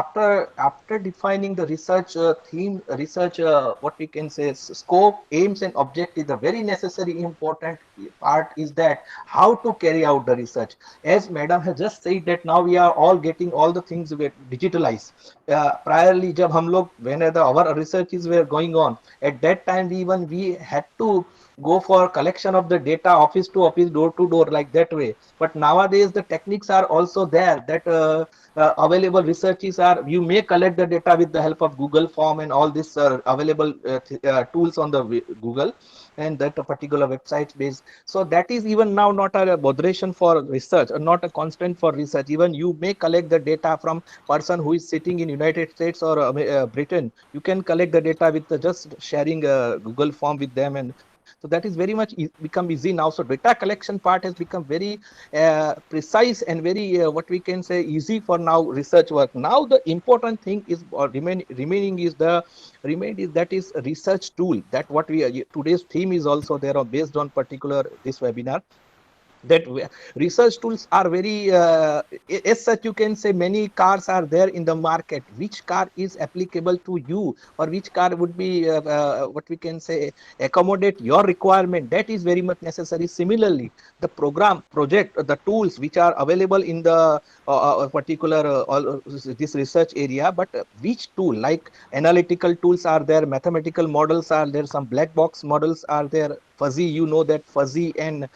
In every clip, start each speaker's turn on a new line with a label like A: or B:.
A: after defining the research theme, research what we can say scope, aims, and objective, the very necessary important part is that how to carry out the research. As Madam has just said that now we are all getting all the things digitalized. Priorly, जब हम लोग when our researches were going on, at that time we had to go for collection of the data office to office, door to door, like that way. But nowadays the techniques are also there that available researches are, you may collect the data with the help of Google form and all this available tools on the Google and that particular website base. So that is even now not a moderation for research or not a constant for research. Even you may collect the data from person who is sitting in United States or Britain. You can collect the data with just sharing a Google form with them, and so that is very much become easy now. So data collection part has become very precise and very what we can say easy for now research work. Now the important thing is remaining is the remain is that is a research tool, that what we today's theme is also there are based on particular this webinar, that research tools are very as such you can say many cars are there in the market. Which car is applicable to you, or which car would be what we can say accommodate your requirement, that is very much necessary. Similarly, the program project the tools which are available in the particular this research area, but which tool, like analytical tools are there, mathematical models are there, some black box models are there, fuzzy, you know, that fuzzy and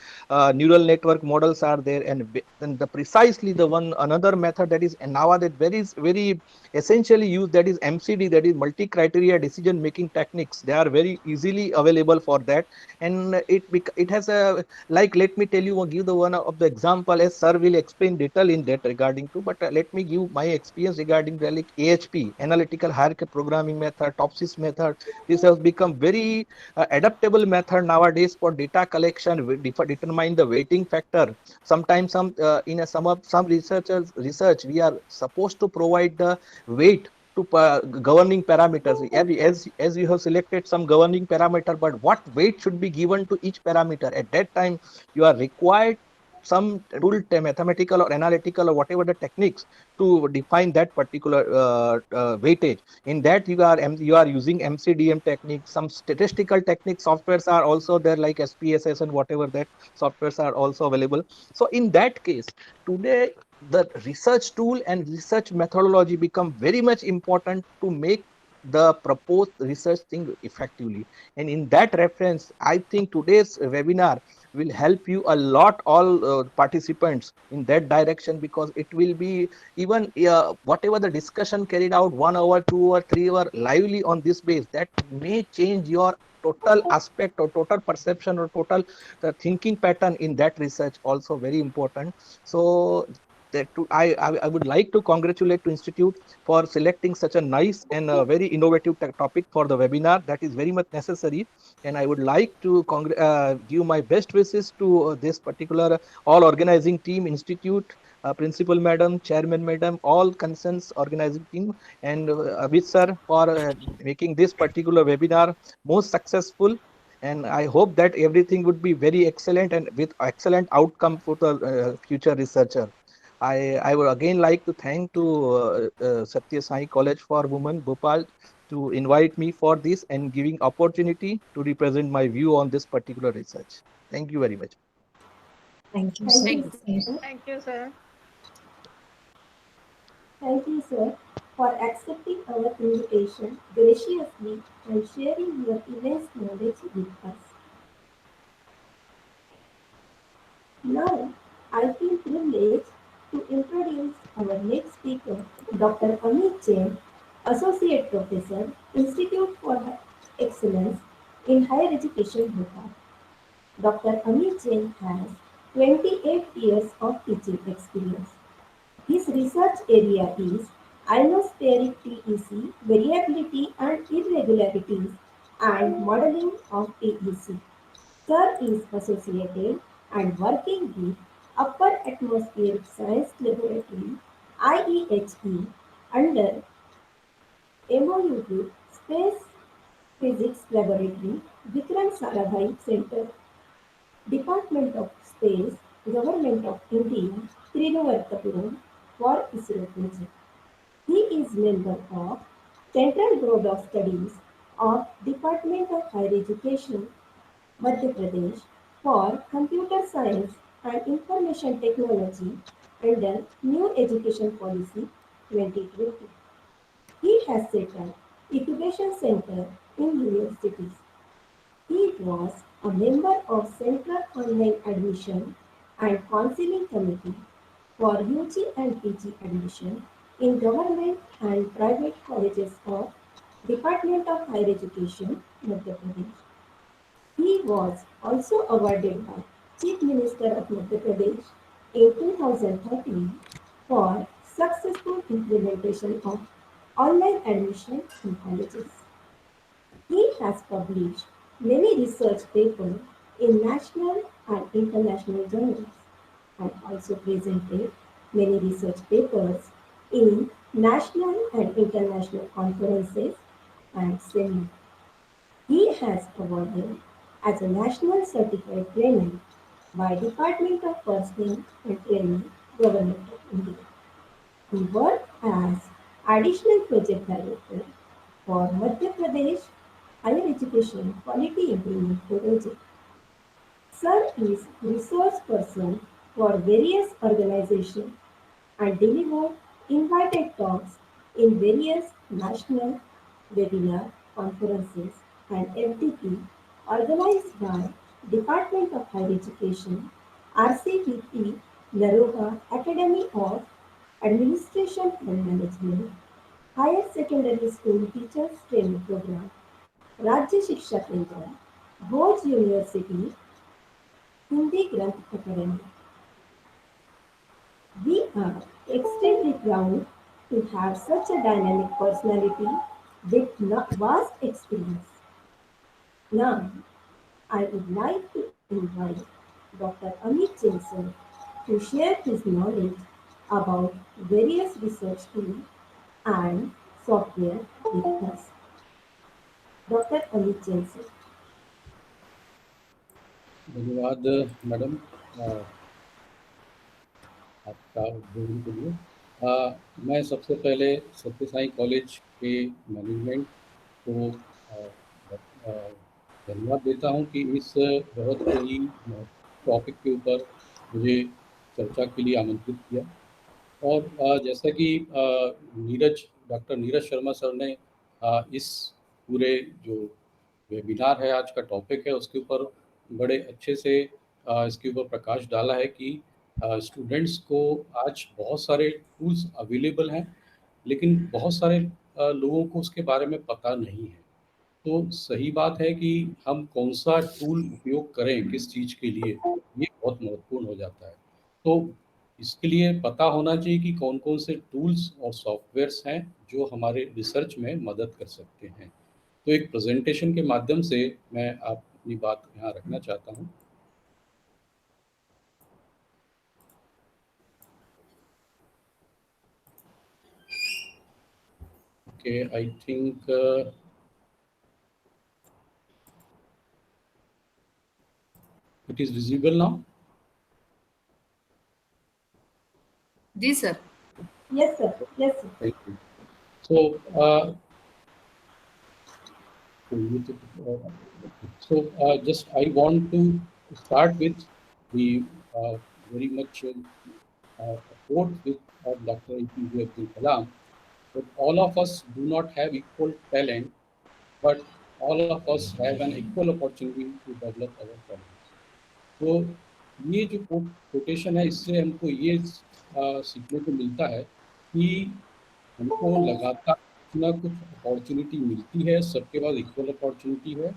A: neural network models are there, and then the precisely the one another method that is and nowadays very essentially used, that is MCD, that is multi criteria decision making techniques. They are very easily available for that. And it has a, like, let me tell you or give the one of the example, as sir will explain detail in that regarding to, but let me give my experience regarding the like AHP, analytical hierarchy programming method, topsys method. This has become very adaptable method nowadays for data collection. We determine the weighting factor. Sometimes in a some researchers research we are supposed to provide the weight to governing parameters. As you have selected some governing parameter, but what weight should be given to each parameter at that time, you are required some tool, mathematical or analytical or whatever the techniques to define that particular weightage. In that you are using MCDM techniques, some statistical techniques softwares are also there, like SPSS and whatever that softwares are also available. So in that case, today the research tool and research methodology become very much important to make the proposed research thing effectively. And in that reference, I think today's webinar will help you a lot, all participants in that direction, because it will be even whatever the discussion carried out 1 hour, 2 or 3 hour lively on this base, that may change your total aspect or total perception or total the thinking pattern in that research, also very important. So I would like to congratulate to institute for selecting such a nice and very innovative topic for the webinar. That is very much necessary, and I would like to give my best wishes to this particular all organizing team, institute, principal madam, chairman madam, all concerns organizing team, and Abid sir for making this particular webinar most successful. And I hope that everything would be very excellent and with excellent outcome for the future researcher. I would again like to thank to Satya Sai College for Women, Bhopal, to invite me for this and giving opportunity to represent my view on this particular research. Thank you very much.
B: Thank you,
C: Thank
B: sir.
C: you,
D: Thank you,
C: sir.
D: sir.
E: Thank you, sir.
C: Thank you, sir, for accepting our invitation graciously and sharing your immense knowledge with us. Now, I feel privileged to introduce our next speaker, Dr. Amit Jain, Associate Professor, Institute for Excellence in Higher Education, Bhopal. Dr. Amit Jain has 28 years of teaching experience. His research area is ionospheric TEC, variability and irregularities, and modeling of TEC. Sir is associated and working with Upper Atmospheric Science Laboratory IEHE under MOU with Space Physics Laboratory, Vikram Sarabhai Center, Department of Space, Government of India, Thiruvananthapuram for ISRO project. He is member of Central Board of Studies of Department of Higher Education, Madhya Pradesh for Computer Science and Information Technology under New Education Policy 2020. He has set up incubation center in universities. He was a member of Central Online Admission and Counseling Committee for UG and PG admission in government and private colleges of Department of Higher Education, Madhya Pradesh. He was also awarded by Chief Minister of Madhya Pradesh in 2013 for successful implementation of online admission in colleges. He has published many research papers in national and international journals and also presented many research papers in national and international conferences and seminars. He has awarded as a national certified trainer by Department of Personnel and Training, Government of India. He worked as additional project director for Madhya Pradesh Higher Education Quality Improvement Project. Sir is resource person for various organizations and delivered invited talks in various national webinar conferences and FDP organized by Department of Higher Education, RCPP, Naroga Academy of Administration and Management, Higher Secondary School Teachers Training Program, Rajya Shiksha Kendra, Bhoj University, Hindi Granth Academy. We are extremely proud to have such a dynamic personality with vast experience. Now, I would like to invite Dr. Amit Jensen to share his knowledge about various research tools and software with us. Dr. Amit Jensen.
D: धन्यवाद madam आपका उद्बोधन के लिए। मैं सबसे पहले सत्य Sai college के मैनेजमेंट को धन्यवाद देता हूं कि इस बहुत ही टॉपिक के ऊपर मुझे चर्चा के लिए आमंत्रित किया। और जैसा कि डॉक्टर नीरज शर्मा सर ने इस पूरे जो वेबिनार है, आज का टॉपिक है, उसके ऊपर बड़े अच्छे से इसके ऊपर प्रकाश डाला है कि स्टूडेंट्स को आज बहुत सारे टूल्स अवेलेबल हैं, लेकिन बहुत सारे लोगों को उसके बारे में पता नहीं है। तो सही बात है कि हम कौन सा टूल उपयोग करें किस चीज़ के लिए, ये बहुत महत्वपूर्ण हो जाता है। तो इसके लिए पता होना चाहिए कि कौन कौन से टूल्स और सॉफ्टवेयर्स हैं जो हमारे रिसर्च में मदद कर सकते हैं। तो एक प्रेजेंटेशन के माध्यम से मैं अपनी बात यहाँ रखना चाहता हूँ। Okay, I think it is visible now.
B: जी sir.
C: Yes, sir. Yes, sir.
D: Thank you. So just I want to start with the very much quote with Dr. APJ Abdul Kalam, that all of us do not have equal talent, but all of us have an equal opportunity to develop our talents. तो ये जो quotation है, इससे हमको ये सीखने को मिलता है कि हमको लगातार कुछ ना कुछ अपॉर्चुनिटी मिलती है, सबके पास इक्वल अपॉर्चुनिटी है,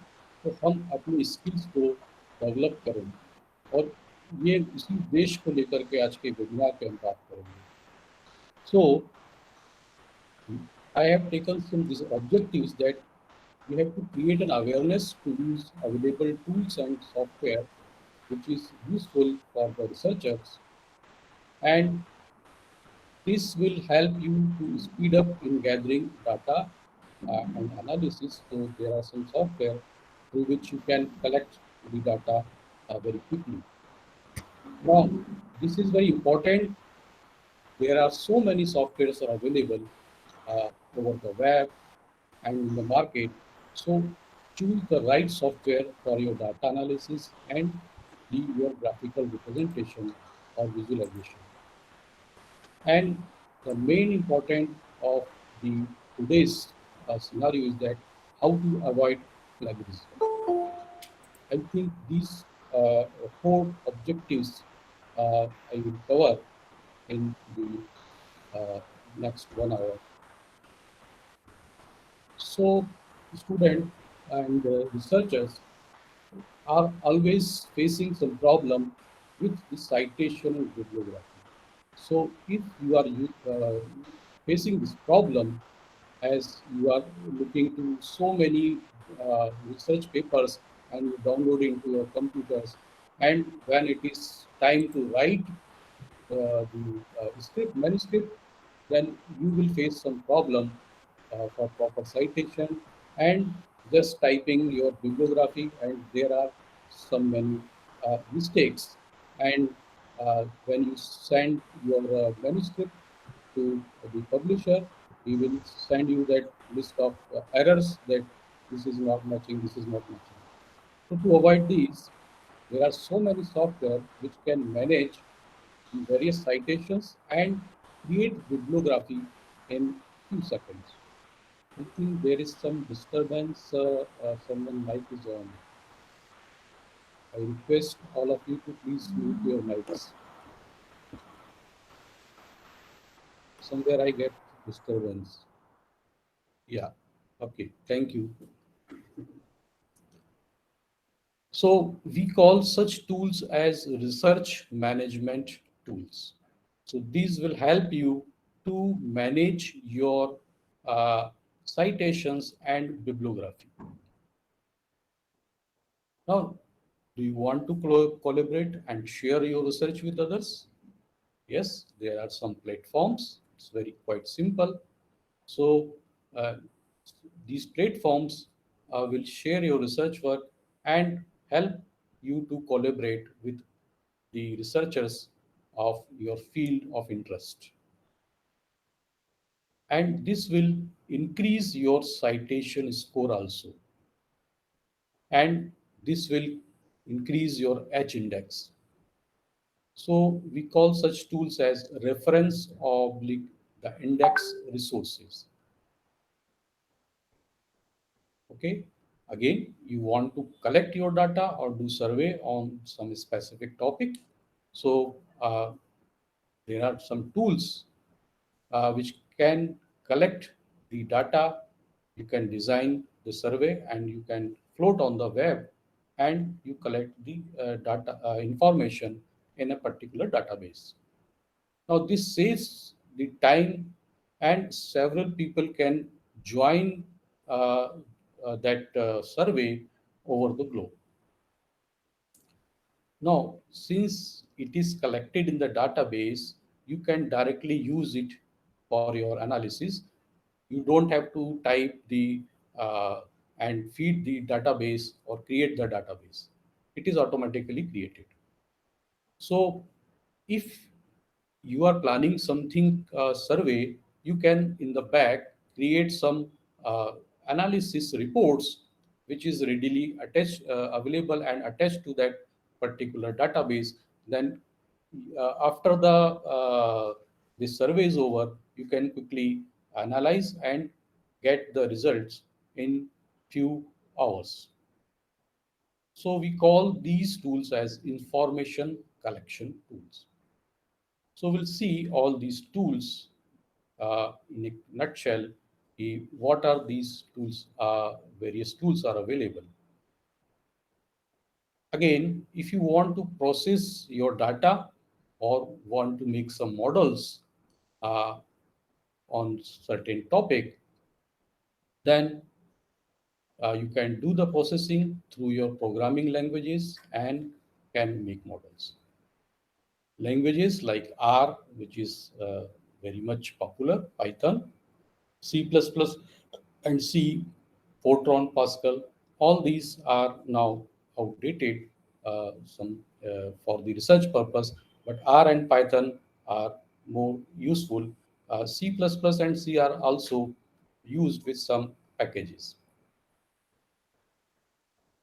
D: तो हम अपनी स्किल्स को डेवलप करेंगे। और ये इसी उद्देश्य को लेकर के आज के वेबिनार पे हम बात करेंगे। So I have taken some this objectives that we have to create an awareness to use available tools and software which is useful for the researchers, and this will help you to speed up in gathering data and analysis. So there are some software through which you can collect the data very quickly. Now, this is very important. There are so many softwares are available, over the web and in the market. So choose the right software for your data analysis and your graphical representation or visualization. And the main important of the today's scenario is that how to avoid plagiarism. I think these four objectives I will cover in the next 1 hour. So, students and researchers are always facing some problem with the citation and bibliography. So, if you are facing this problem, as you are looking to so many research papers and you download into your computers, and when it is time to write the script manuscript, then you will face some problem for proper citation and just typing your bibliography, and there are some many mistakes. And when you send your manuscript to the publisher, he will send you that list of errors that this is not matching, this is not matching. So to avoid these, there are so many software which can manage the various citations and create bibliography in few seconds. I think there is some disturbance. Someone mic is on. I request all of you to please mute your mics. Somewhere I get disturbance. Yeah. Okay. Thank you. So we call such tools as research management tools. So these will help you to manage your citations and bibliography. Now, do you want to collaborate and share your research with others? Yes, there are some platforms. It's very quite simple. So uh, these platforms will share your research work and help you to collaborate with the researchers of your field of interest. And this will increase your citation score also. And this will increase your H index. So we call such tools as reference oblique the index resources. Okay. Again, you want to collect your data or do survey on some specific topic. So there are some tools which can collect the data. You can design the survey and you can float on the web and you collect the data information in a particular database. Now this saves the time and several people can join that survey over the globe. Now, since it is collected in the database, you can directly use it for your analysis. You don't have to type the and feed the database or create the database. It is automatically created. So, if you are planning something survey, you can in the back create some analysis reports which is readily attached available and attached to that particular database. Then after the survey is over, you can quickly analyze and get the results in few hours. So we call these tools as information collection tools. So we'll see all these tools in a nutshell. What are these tools? Various tools are available. Again, if you want to process your data or want to make some models uh, on certain topic, then you can do the processing through your programming languages and can make models. Languages like R, which is very much popular, Python, C++, and C, Fortran, Pascal, all these are now outdated for the research purpose, but R and Python are more useful C++ and C are also used with some packages.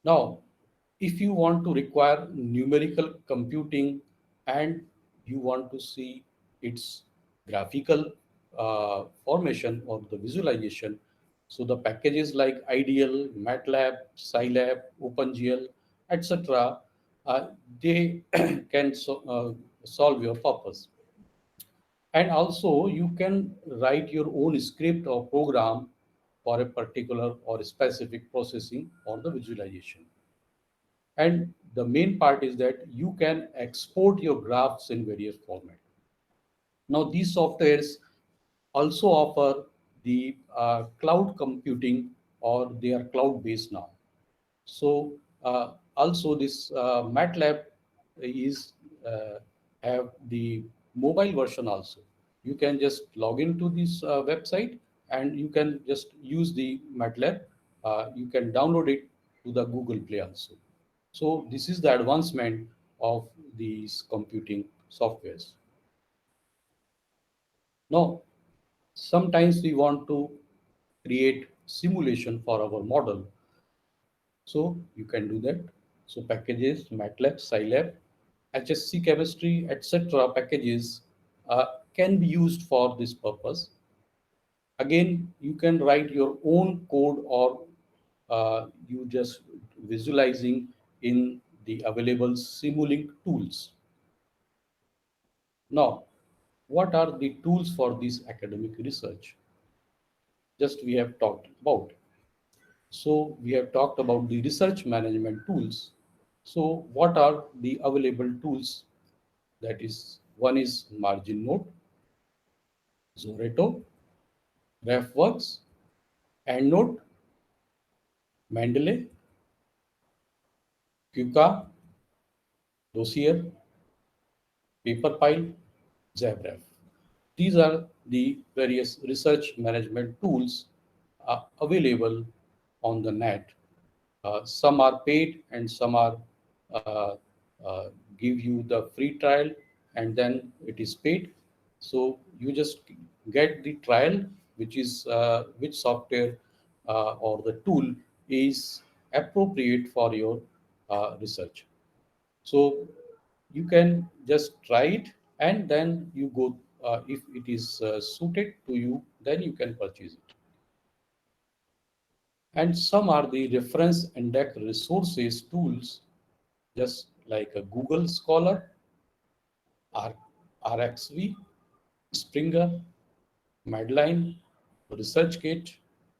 D: Now, if you want to require numerical computing and you want to see its graphical formation or the visualization, so the packages like IDEAL, MATLAB, Scilab, OpenGL, etc., uh, they can solve your purpose. And also, you can write your own script or program for a particular or specific processing or the visualization. And the main part is that you can export your graphs in various formats. Now, these softwares also offer the cloud computing, or they are cloud based now. So also this MATLAB is have the mobile version also. You can just log into this website and you can just use the MATLAB. You can download it to the Google Play also. So this is the advancement of these computing softwares. Now, sometimes we want to create simulation for our model. So you can do that. So packages, MATLAB, Scilab, HSC chemistry, etc. packages can be used for this purpose. Again, you can write your own code, or you just visualizing in the available Simulink tools. Now, what are the tools for this academic research? Just we have talked about. So we have talked about the research management tools. So what are the available tools? That is, one is MarginNote, Zorato, RefWorks, EndNote, Mendeley, QCA, Dossier, Paperpile, ZabRef. These are the various research management tools available on the net. Some are paid and some are uh, uh, give you the free trial and then it is paid. So you just get the trial, which is which software or the tool is appropriate for your research. So you can just try it and then you go, if it is suited to you, then you can purchase it. And some are the reference index resources tools, just like a Google Scholar, RxV, Springer, Medline, ResearchGate,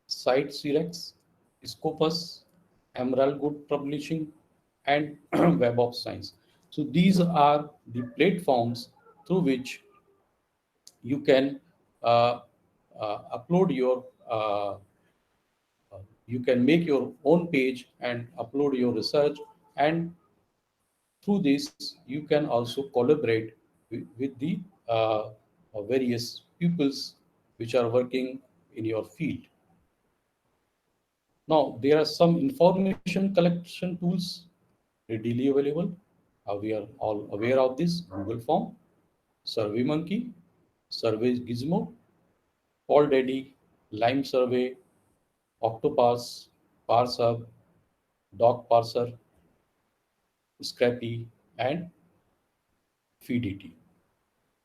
D: CiteSelects, Scopus, Emerald Good Publishing, and Web of Science. So these are the platforms through which you can uh, upload your you can make your own page and upload your research, and through this you can also collaborate with the uh, various pupils which are working in your field. Now there are some information collection tools readily available. We are all aware of this: Google Form, SurveyMonkey, Survey Gizmo, Paul Daddy, Lime Survey, Octopass, ParsHub, Doc Parser, Scrappy, and FeedIT.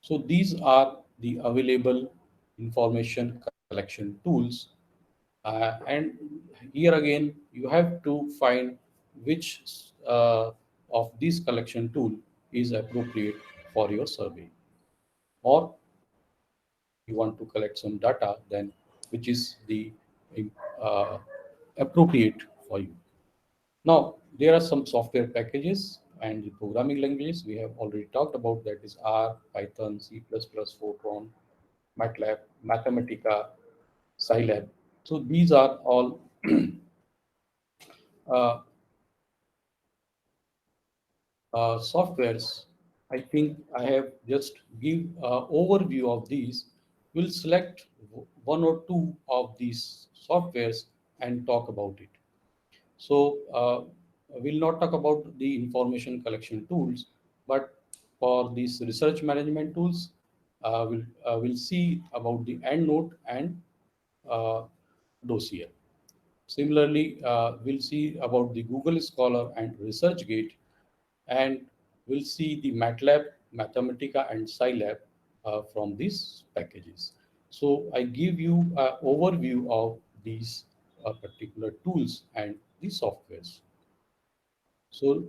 D: So these are the available information collection tools. And here again, you have to find which of these collection tool is appropriate for your survey, or you want to collect some data, then which is the uh, appropriate for you. Now, there are some software packages and the programming languages we have already talked about, that is R, Python, C++, Fortran, MATLAB, Mathematica, Scilab. So these are all uh, softwares. I think I have just give overview of these. We'll select one or two of these softwares and talk about it. So we'll not talk about the information collection tools, but for these research management tools, will see about the EndNote and uh, dossier. Similarly, we'll see about the Google Scholar and ResearchGate, and we'll see the MATLAB, Mathematica, and Scilab from these packages. So I give you an overview of these particular tools and the softwares. So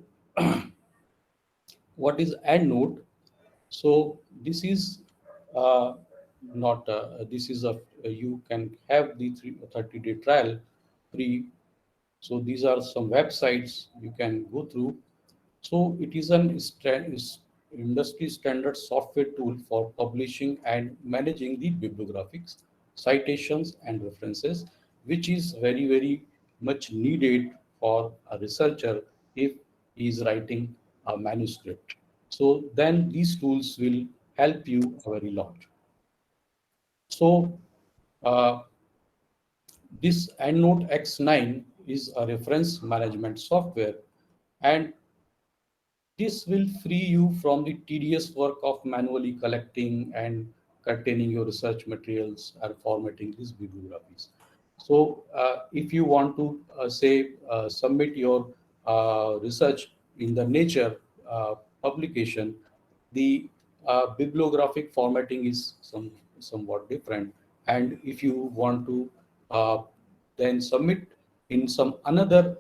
D: what is EndNote? So this is uh, not this is a you can have the 30-day trial free. So these are some websites you can go through. So it is an industry standard software tool for publishing and managing the bibliographics, citations, and references, which is very much needed for a researcher if he is writing a manuscript. So then these tools will help you a very lot. So uh, this EndNote X9 is a reference management software, and this will free you from the tedious work of manually collecting and containing your research materials and formatting these bibliographies. So, if you want to submit your research in the Nature publication, the bibliographic formatting is somewhat different. And if you want to uh, then submit in some another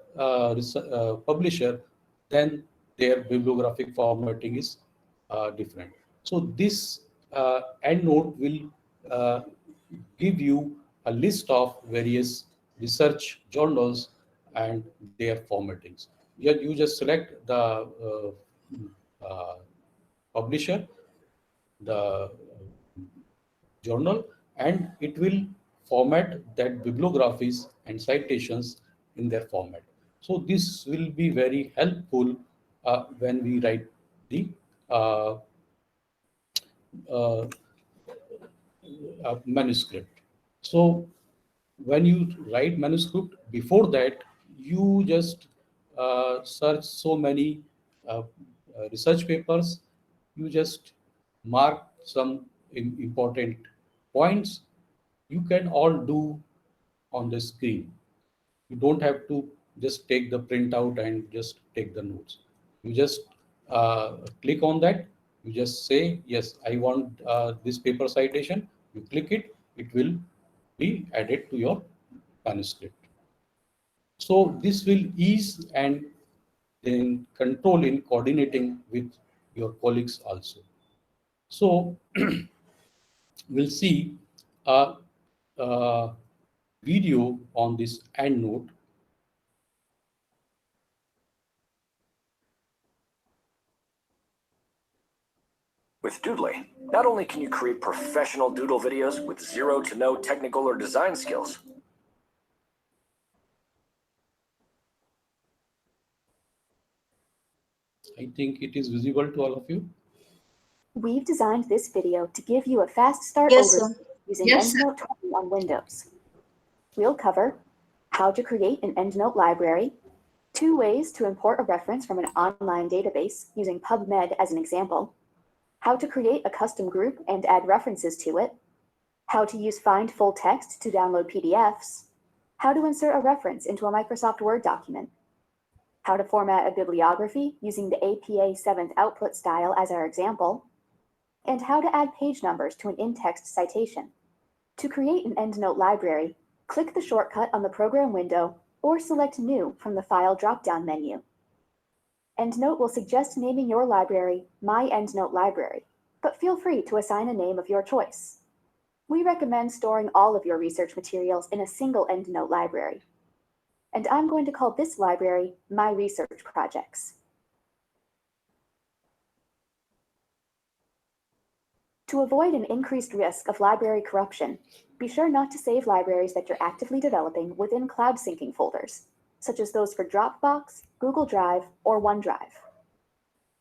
D: publisher, then their bibliographic formatting is different. So this EndNote will uh, give you a list of various research journals and their formattings. You just select the publisher, the journal, and it will format that bibliographies and citations in their format. So this will be very helpful when we write the uh, uh, manuscript. So when you write manuscript, before that you just search so many uh, research papers. You just mark some important points. You can all do on the screen. You don't have to just take the printout and just take the notes. You just click on that. You just say, yes, I want this paper citation. You click it, it will be added to your manuscript. So this will ease and then control in coordinating with your colleagues also. So we'll see a, a video on this EndNote.
E: With Doodly, not only can you create professional doodle videos with zero to no technical or design skills,
D: I think it is visible to all of you.
F: We've designed this video to give you a fast start
G: Yes,
F: overview
G: sir.
F: using
B: Yes, sir.
F: EndNote 20 on Windows. We'll cover how to create an EndNote library, 2 ways to import a reference from an online database using PubMed as an example, how to create a custom group and add references to it, how to use Find Full Text to download PDFs, how to insert a reference into a Microsoft Word document, how to format a bibliography using the APA 7th output style as our example, and how to add page numbers to an in-text citation. To create an EndNote library, click the shortcut on the program window or select New from the File drop-down menu. EndNote will suggest naming your library My EndNote Library, but feel free to assign a name of your choice. We recommend storing all of your research materials in a single EndNote library. And I'm going to call this library My Research Projects. To avoid an increased risk of library corruption, be sure not to save libraries that you're actively developing within cloud syncing folders, such as those for Dropbox, Google Drive, or OneDrive.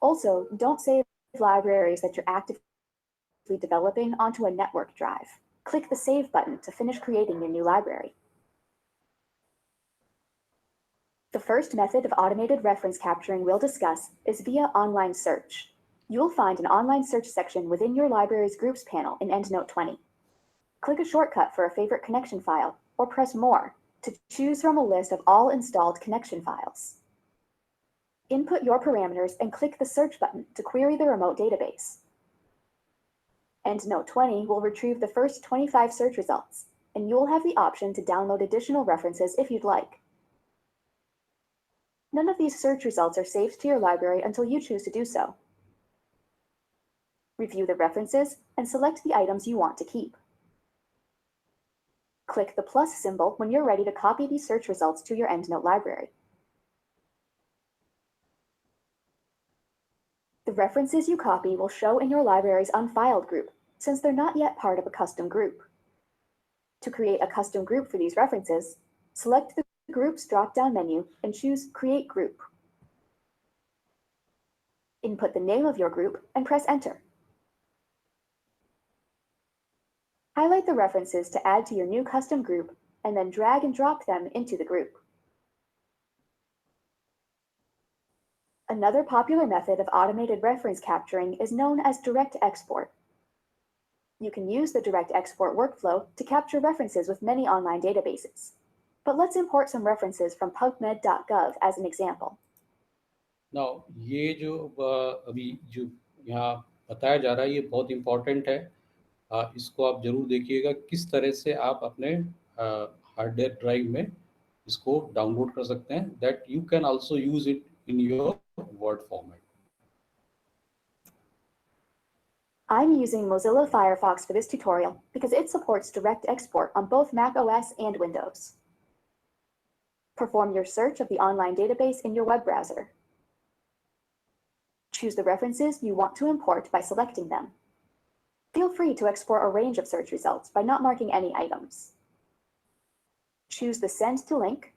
F: Also, don't save libraries that you're actively developing onto a network drive. Click the Save button to finish creating your new library. The first method of automated reference capturing we'll discuss is via online search. You'll find an online search section within your library's Groups panel in EndNote 20. Click a shortcut for a favorite connection file, or press More to choose from a list of all installed connection files. Input your parameters and click the Search button to query the remote database. EndNote 20 will retrieve the first 25 search results, and you'll have the option to download additional references if you'd like. None of these search results are saved to your library until you choose to do so. Review the references and select the items you want to keep. Click the plus symbol when you're ready to copy these search results to your EndNote library. The references you copy will show in your library's unfiled group, since they're not yet part of a custom group. To create a custom group for these references, select the Groups drop-down menu and choose Create Group. Input the name of your group and press Enter. Highlight the references to add to your new custom group, and then drag and drop them into the group. Another popular method of automated reference capturing is known as direct export. You can use the direct export workflow to capture references with many online databases. But let's import some references from pubmed.gov as an example.
D: Now, ये जो अभी जो यहाँ बताया जा रहा है ये बहुत इम्पोर्टेंट है. इसको आप जरूर देखिएगा किस तरह से आप अपने हार्ड डिस्क ड्राइव में इसको डाउनलोड कर सकते हैं. That you can also use it in your word format.
F: I'm using Mozilla Firefox for this tutorial because it supports direct export on both Mac OS and Windows. Perform your search of the online database in your web browser. Choose the references you want to import by selecting them. Feel free to export a range of search results by not marking any items. Choose the Send to Link,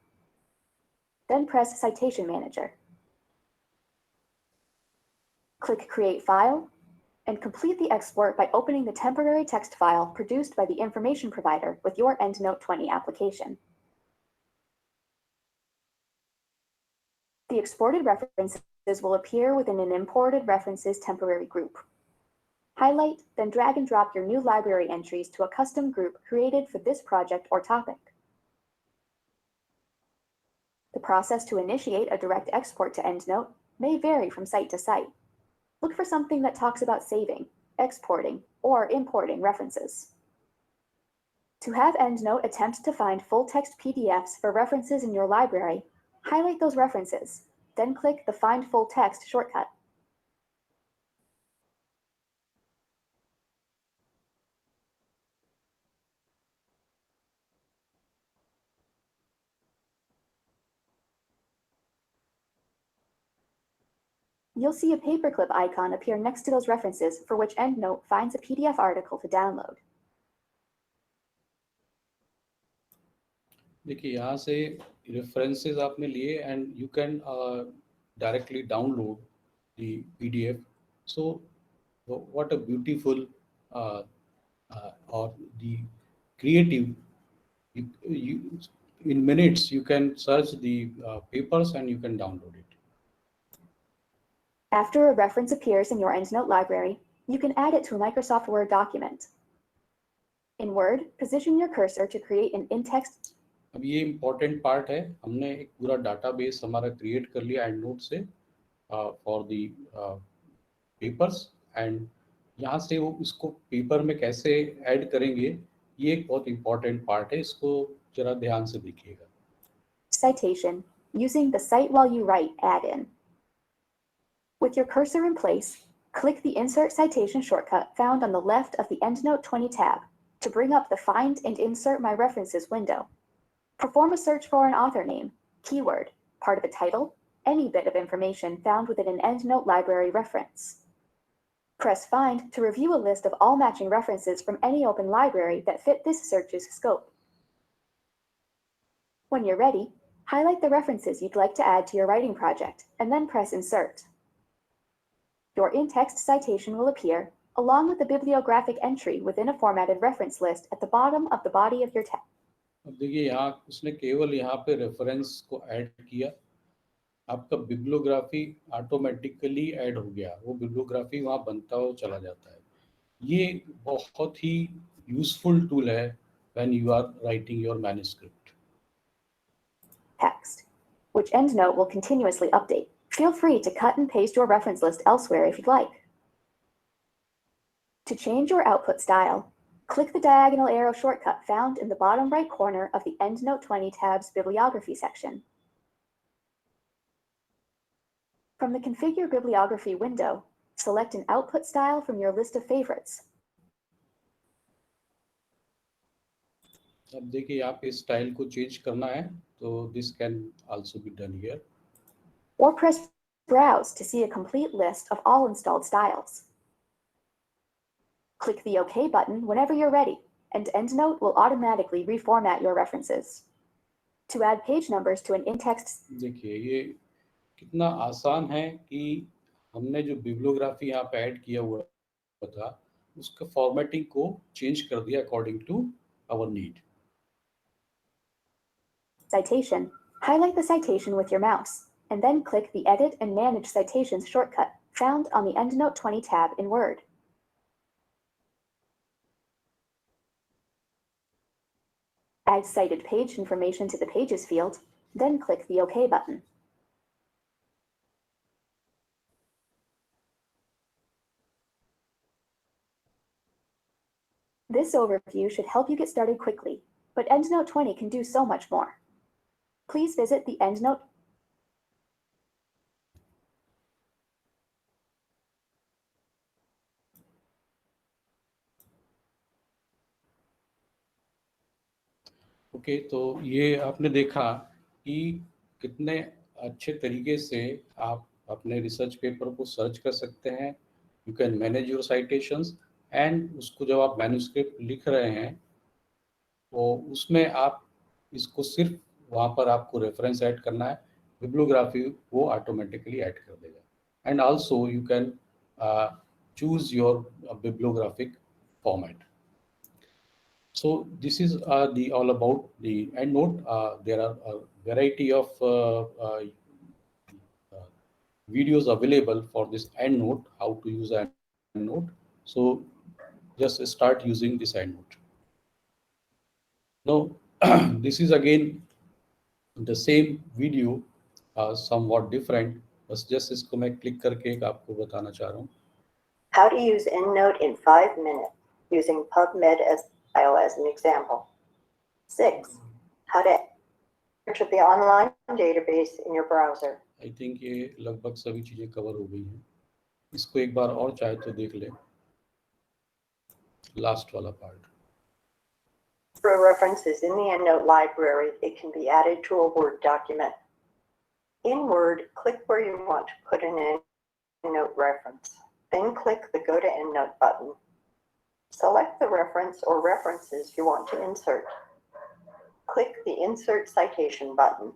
F: then press Citation Manager. Click Create File, and complete the export by opening the temporary text file produced by the information provider with your EndNote 20 application. The exported references will appear within an Imported References temporary group. Highlight, then drag and drop your new library entries to a custom group created for this project or topic. The process to initiate a direct export to EndNote may vary from site to site. Look for something that talks about saving, exporting, or importing references. To have EndNote attempt to find full-text PDFs for references in your library, highlight those references, then click the Find Full Text shortcut. You'll see a paperclip icon appear next to those references for which EndNote finds a PDF article to download.
D: देखिए यहाँ से references आपने लिए and you can directly download the PDF. So what a beautiful और the creative. In minutes you can search the papers and you can download it.
F: After a reference appears in your EndNote library, you can add it to a Microsoft Word document. In Word, position your cursor to create an in-text.
D: अब ये important part है. हमने एक पूरा database हमारा create कर लिया EndNote से फॉर दी पेपर्स. एंड यहाँ से वो इसको पेपर में कैसे ऐड करेंगे ये एक बहुत इम्पोर्टेंट पार्ट है. इसको जरा ध्यान से देखिएगा.
F: Citation, using the Cite While You Write add-in. With your cursor in place, click the Insert Citation shortcut found on the left of the EndNote 20 tab to bring up the Find and Insert My References window. Perform a search for an author name, keyword, part of a title, any bit of information found within an EndNote library reference. Press Find to review a list of all matching references from any open library that fit this search's scope. When you're ready, highlight the references you'd like to add to your writing project, and then press Insert. Your in-text citation will appear, along with the bibliographic entry within a formatted reference list at the bottom of the body of your text.
D: अब देखिए यहाँ उसने केवल यहाँ पे reference को add किया आपका बिब्लियोग्राफी ऑटोमेटिकली ऐड हो गया, वो बिब्लियोग्राफी वहाँ बनता हुआ चला जाता है। ये बहुत ही यूजफुल टूल है when you are writing your manuscript.
F: Text, which EndNote will continuously update. Feel free to cut and paste your reference list elsewhere if you'd like. To change your output style, click the diagonal arrow shortcut found in the bottom right corner of the EndNote 20 tab's Bibliography section. From the Configure Bibliography window, select an output style from your list of favorites.
D: अब देखिए आप इस style को change करना है तो this can also be done here.
F: Or press Browse to see a complete list of all installed styles. Click the OK button whenever you're ready, and EndNote will automatically reformat your references. To add page numbers to an in-text,
D: देखिए ये कितना आसान है कि हमने जो bibliography यहाँ पे ऐड किया हुआ था उसका फॉर्मेटिंग को चेंज कर दिया according to our need.
F: citation, highlight the citation with your mouse, and then click the Edit and Manage Citations shortcut found on the EndNote 20 tab in Word. Add cited page information to the Pages field, then click the OK button. This overview should help you get started quickly, but EndNote 20 can do so much more. Please visit the EndNote
D: okay तो ये आपने देखा कि कितने अच्छे तरीके से आप अपने रिसर्च पेपर को सर्च कर सकते हैं। You can manage your citations and उसको जब आप मैन्युस्क्रिप्ट लिख रहे हैं तो उसमें आप इसको सिर्फ वहाँ पर आपको रेफरेंस ऐड करना है, बिब्लियोग्राफी वो ऑटोमेटिकली ऐड कर देगा। And also you can choose your bibliographic format. So this is the all about the EndNote. There are a variety of videos available for this EndNote, how to use EndNote. So just start using this EndNote. Now this is again the same video, somewhat different. बस just इसको मैं click करके एक आपको बताना चाह रहा हूँ।
G: How to use EndNote in 5 minutes using PubMed as file as an example. 6. How to enter the online database in your browser.
D: I think ये लगभग सभी चीजें कवर हो गई हैं। इसको एक बार और चाहे तो देख लें, लास्ट वाला part.
G: For references in the EndNote library, it can be added to a Word document. In Word, click where you want to put an EndNote reference. Then click the Go to EndNote button. Select the reference or references you want to insert. Click the Insert Citation button.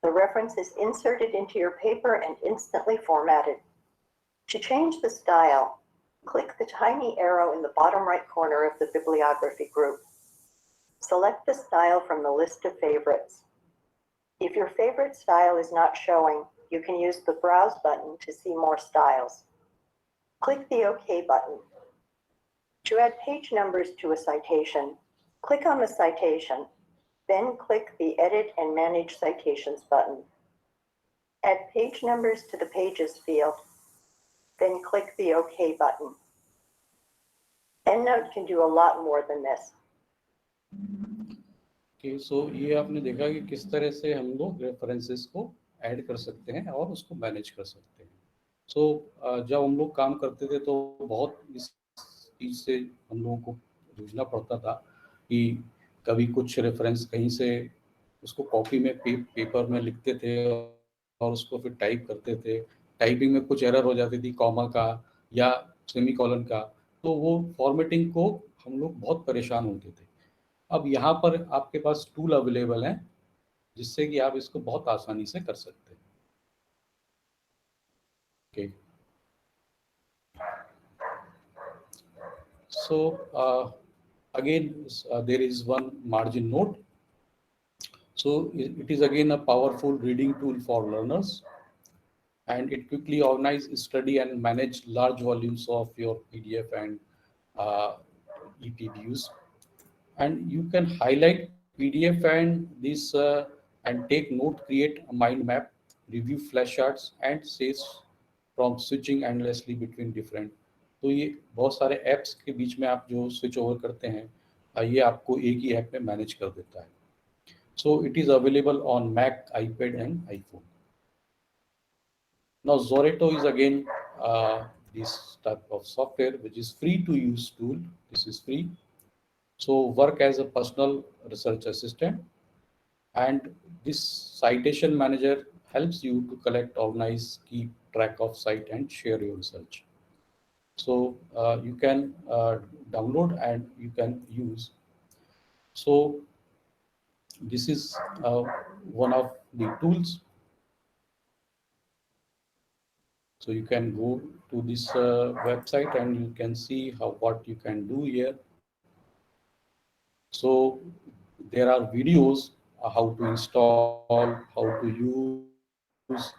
G: The reference is inserted into your paper and instantly formatted. To change the style, click the tiny arrow in the bottom right corner of the bibliography group. Select the style from the list of favorites. If your favorite style is not showing, you can use the Browse button to see more styles. Click the OK button. To add page numbers to a citation, click on the citation, then click the Edit and Manage Citations button. Add page numbers to the Pages field, then click the OK button. EndNote can do a lot more than this.
D: Okay, so ये आपने देखा कि किस तरह से हम लोग references को ऐड कर सकते हैं और उसको मैनेज कर सकते हैं। So जब हम लोग काम करते थे तो बहुत इस चीज़ से हम लोगों को जूझना पड़ता था कि कभी कुछ रेफरेंस कहीं से उसको कॉपी में पेपर में लिखते थे और उसको फिर टाइप करते थे। टाइपिंग में कुछ एरर हो जाती थी, कॉमा का या सेमीकोलन का, तो वो फॉर्मेटिंग को हम लोग बहुत परेशान होते थे। अब यहाँ पर आपके पास टूल अवेलेबल हैं जिससे कि आप इसको बहुत आसानी से कर सकते हैं। Okay. So again, there is one margin note. So it is again a powerful reading tool for learners, and it quickly organizes, study, and manage large volumes of your PDF and uh, EPBUs. And you can highlight PDF and this and take note, create a mind map, review flashcards, and saves from switching endlessly between different. तो ये बहुत सारे apps के बीच में आप जो switch over करते हैं, ये आपको एक ही ऐप में मैनेज कर देता है. So it is available on Mac, iPad, and iPhone. Now Zoreto is again this type of software which is free to use tool. This is free. So work as a personal research assistant, and this citation manager helps you to collect, organize, keep track of site, and share your research. So you can download and you can use. So this is one of the tools. So you can go to this website and you can see what you can do here. So there are videos how to install, how to use,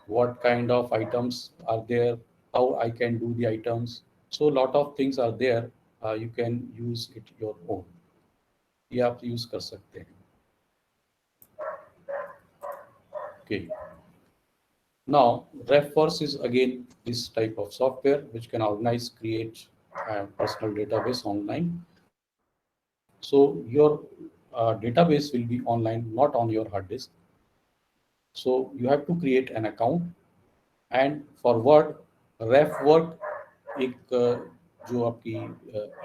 D: what kind of items are there, how I can do the items. So a lot of things are there. You can use it your own. ये आप use कर सकते हैं. Okay. Now, RefWorks is again this type of software which can organize, create a personal database online. So your database will be online, not on your hard disk. So you have to create an account, and for Word, RefWork एक जो आपकी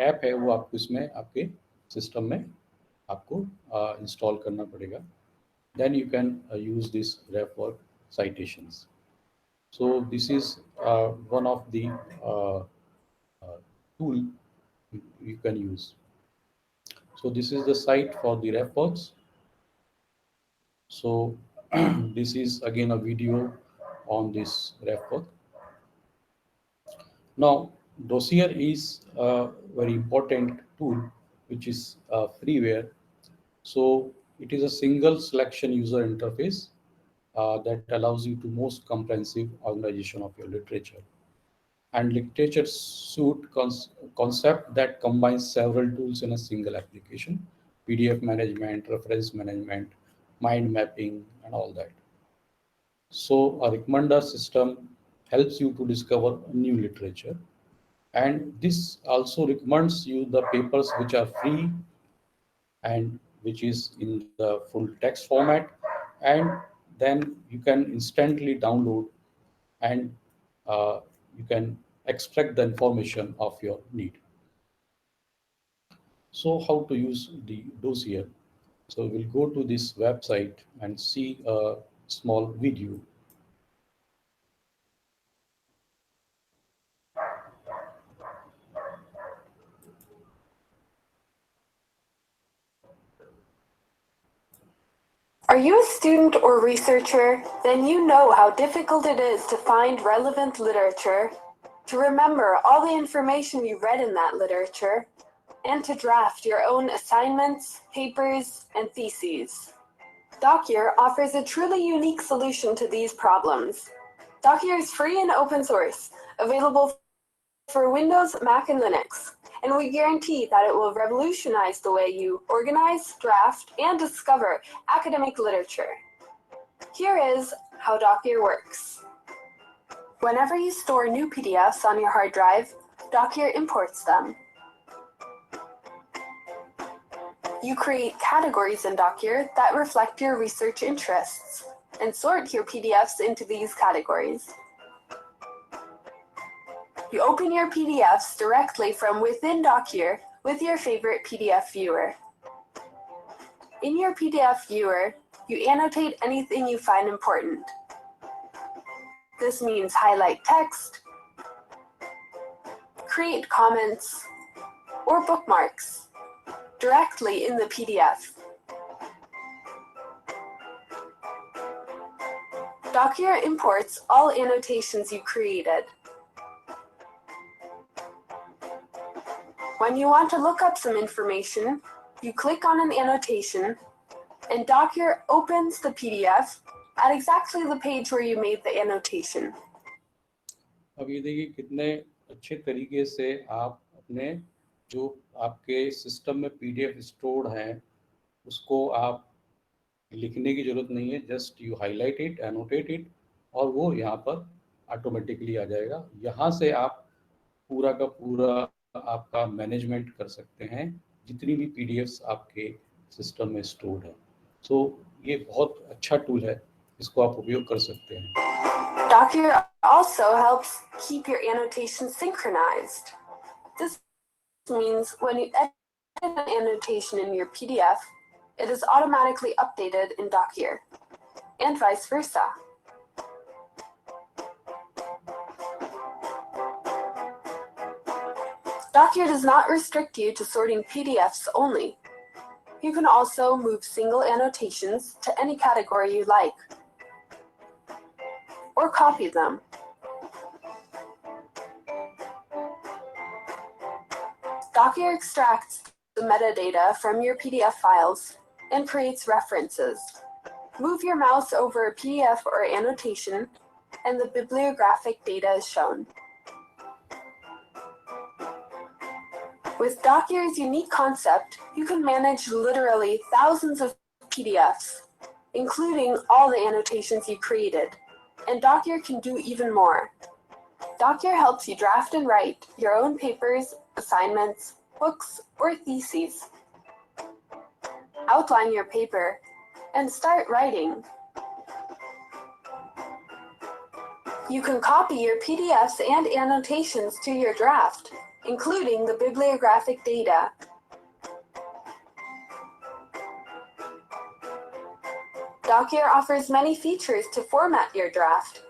D: app है वो आपको इसमें आपके system में आपको इंस्टॉल करना पड़ेगा. Then you can use this RefWork citations. So this is one of the tool you can use. So this is the site for the RefWorks. So this is again a video on this RefWork. Now Dossier is a very important tool which is freeware. So it is a single selection user interface that allows you to most comprehensive organization of your literature. And literature suite concept that combines several tools in a single application: PDF management, reference management, mind mapping, and all that. So a recommender system helps you to discover new literature, and this also recommends you the papers which are free and which is in the full text format, and then you can instantly download and you can extract the information of your need. So how to use the Dossier? So we'll go to this website and see a small video.
H: Are you a student or researcher? Then you know how difficult it is to find relevant literature, to remember all the information you read in that literature, and to draft your own assignments, papers, and theses. Dossier offers a truly unique solution to these problems. Dossier is free and open source, available for Windows, Mac, and Linux, and we guarantee that it will revolutionize the way you organize, draft, and discover academic literature. Here is how Dossier works. Whenever you store new PDFs on your hard drive, Dossier imports them. You create categories in Dossier that reflect your research interests, and sort your PDFs into these categories. You open your PDFs directly from within Dossier with your favorite PDF viewer. In your PDF viewer, you annotate anything you find important. This means highlight text, create comments, or bookmarks directly in the PDF. Dossier imports all annotations you created. When you want to look up some information, you click on an annotation and Docker opens the PDF at exactly the page where you made the annotation.
D: अब ये देखिए कितने अच्छे तरीके से आप अपने जो आपके सिस्टम में PDF स्टोर्ड हैं उसको आप लिखने की जरूरत नहीं है, just you highlight it, annotate it, और वो यहाँ पर ऑटोमेटिकली आ जाएगा। यहाँ से आप पूरा का पूरा आपका मैनेजमेंट कर सकते हैं जितनी भी PDFs आपके सिस्टम में स्टोर्ड है। सो ये बहुत अच्छा टूल है, इसको आप उपयोग कर सकते हैं।
H: Docker also helps keep your annotations synchronized. This means when you edit an annotation in your PDF, it is automatically updated in Docker, and vice versa. Docker does not restrict you to sorting PDFs only. You can also move single annotations to any category you like, or copy them. Docker extracts the metadata from your PDF files and creates references. Move your mouse over a PDF or annotation, and the bibliographic data is shown. With Docker's unique concept, you can manage literally thousands of PDFs, including all the annotations you created, and Docker can do even more. Docker helps you draft and write your own papers, assignments, books, or theses. Outline your paper and start writing. You can copy your PDFs and annotations to your draft, including the bibliographic data. Docker offers many features to format your draft.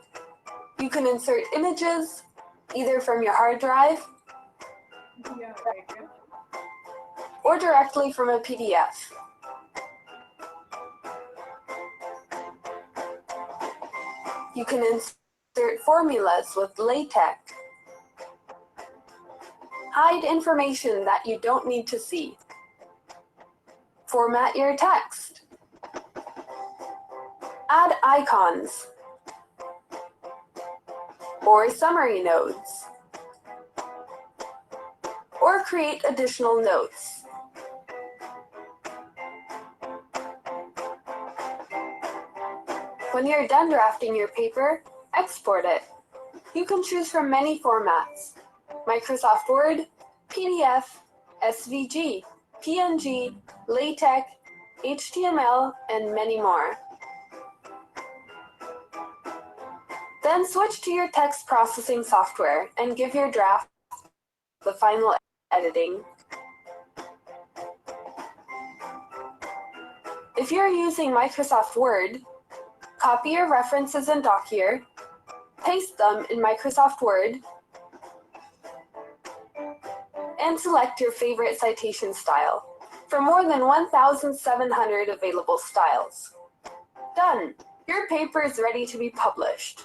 H: You can insert images, either from your hard drive or directly from a PDF. You can insert formulas with LaTeX. Hide information that you don't need to see. Format your text. Add icons or summary notes, or create additional notes. When you're done drafting your paper, export it. You can choose from many formats: Microsoft Word, PDF, SVG, PNG, LaTeX, HTML, and many more. Then switch to your text processing software and give your draft the final editing. If you're using Microsoft Word, copy your references in Docker, paste them in Microsoft Word, and select your favorite citation style from more than 1,700 available styles. Done! Your paper is ready to be published.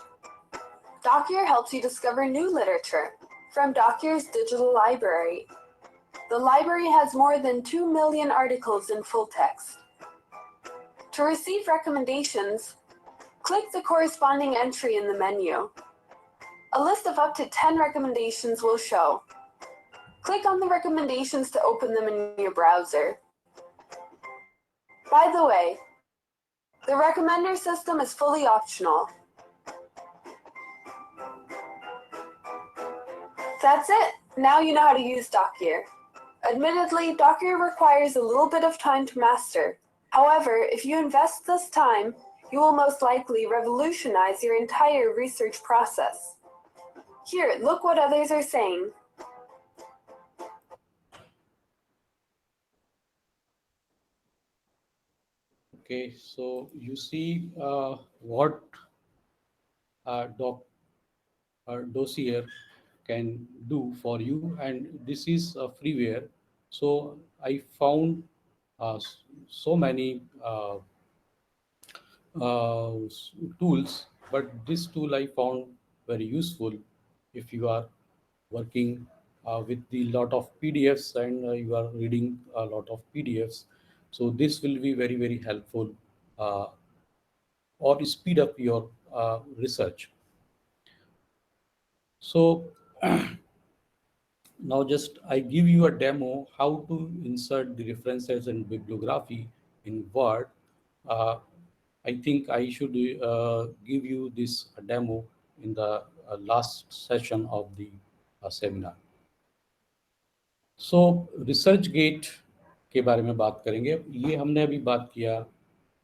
H: Docker helps you discover new literature from Docker's digital library. The library has more than 2 million articles in full text. To receive recommendations, click the corresponding entry in the menu. A list of up to 10 recommendations will show. Click on the recommendations to open them in your browser. By the way, the recommender system is fully optional. That's it. Now you know how to use Docker. Admittedly, Docker requires a little bit of time to master. However, if you invest this time, you will most likely revolutionize your entire research process. Here, look what others are saying.
D: Okay, so you see what Dossier can do for you, and this is freeware. So I found so many tools, but this tool I found very useful if you are working with the lot of PDFs and you are reading a lot of PDFs. So this will be very, very helpful or speed up your research. So now just I give you a demo how to insert the references and bibliography in Word. I think I should give you this demo in the last session of the seminar. So ResearchGate के बारे में बात करेंगे. ये हमने अभी बात किया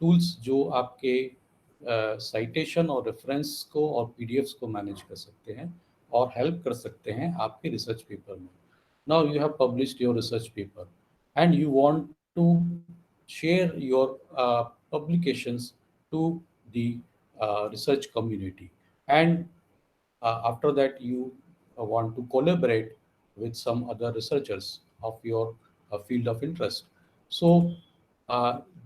D: टूल्स जो आपके साइटेशन और रेफरेंस को और पीडीएफ्स को मैनेज कर सकते हैं और हेल्प कर सकते हैं आपके रिसर्च पेपर में. Now you have published your research paper and you want to share your publications to the research community, and after that you want to collaborate with some other researchers of your field of interest. So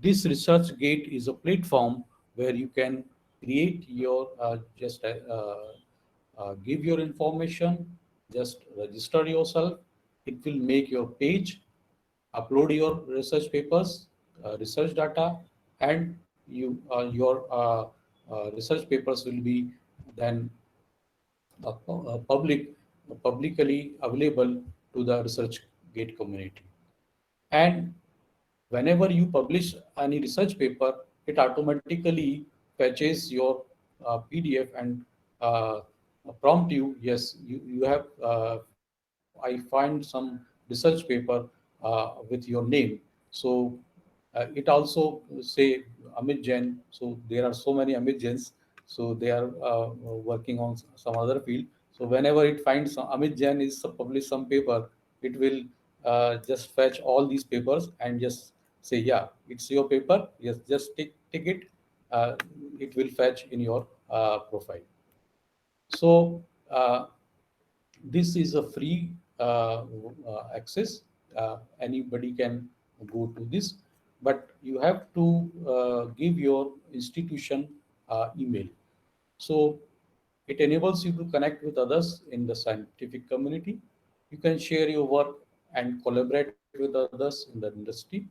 D: this research gate is a platform where you can create your give your information, just register yourself. It will make your page, upload your research papers, research data, and your research papers will be then publicly available to the ResearchGate community. And whenever you publish any research paper, it automatically fetches your PDF and prompt you, yes, you have, I find some research paper with your name. So it also say Amit Jain. So there are so many Amit Jains. So they are working on some other field. So whenever it finds Amit Jain is published some paper, it will just fetch all these papers and just say, yeah, it's your paper. Yes, just take it. It will fetch in your profile. So this is a free access. Anybody can go to this, but you have to give your institution email. So it enables you to connect with others in the scientific community. You can share your work and collaborate with others in the industry,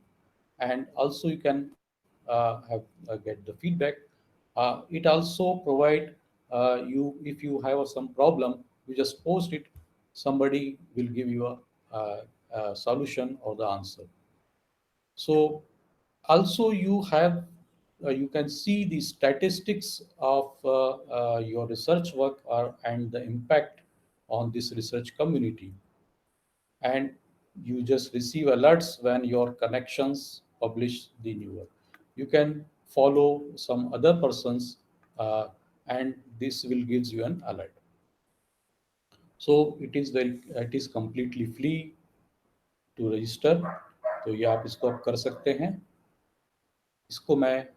D: and also you can get the feedback. It also provide you, if you have some problem, you just post it, somebody will give you a solution or the answer. So also you have you can see the statistics of your research work and the impact on this research community, and you just receive alerts when your connections publish the new work. You can follow some other persons and this will gives you an alert. So it is completely free to register. तो ये आप इसको आप कर सकते हैं. इसको मैं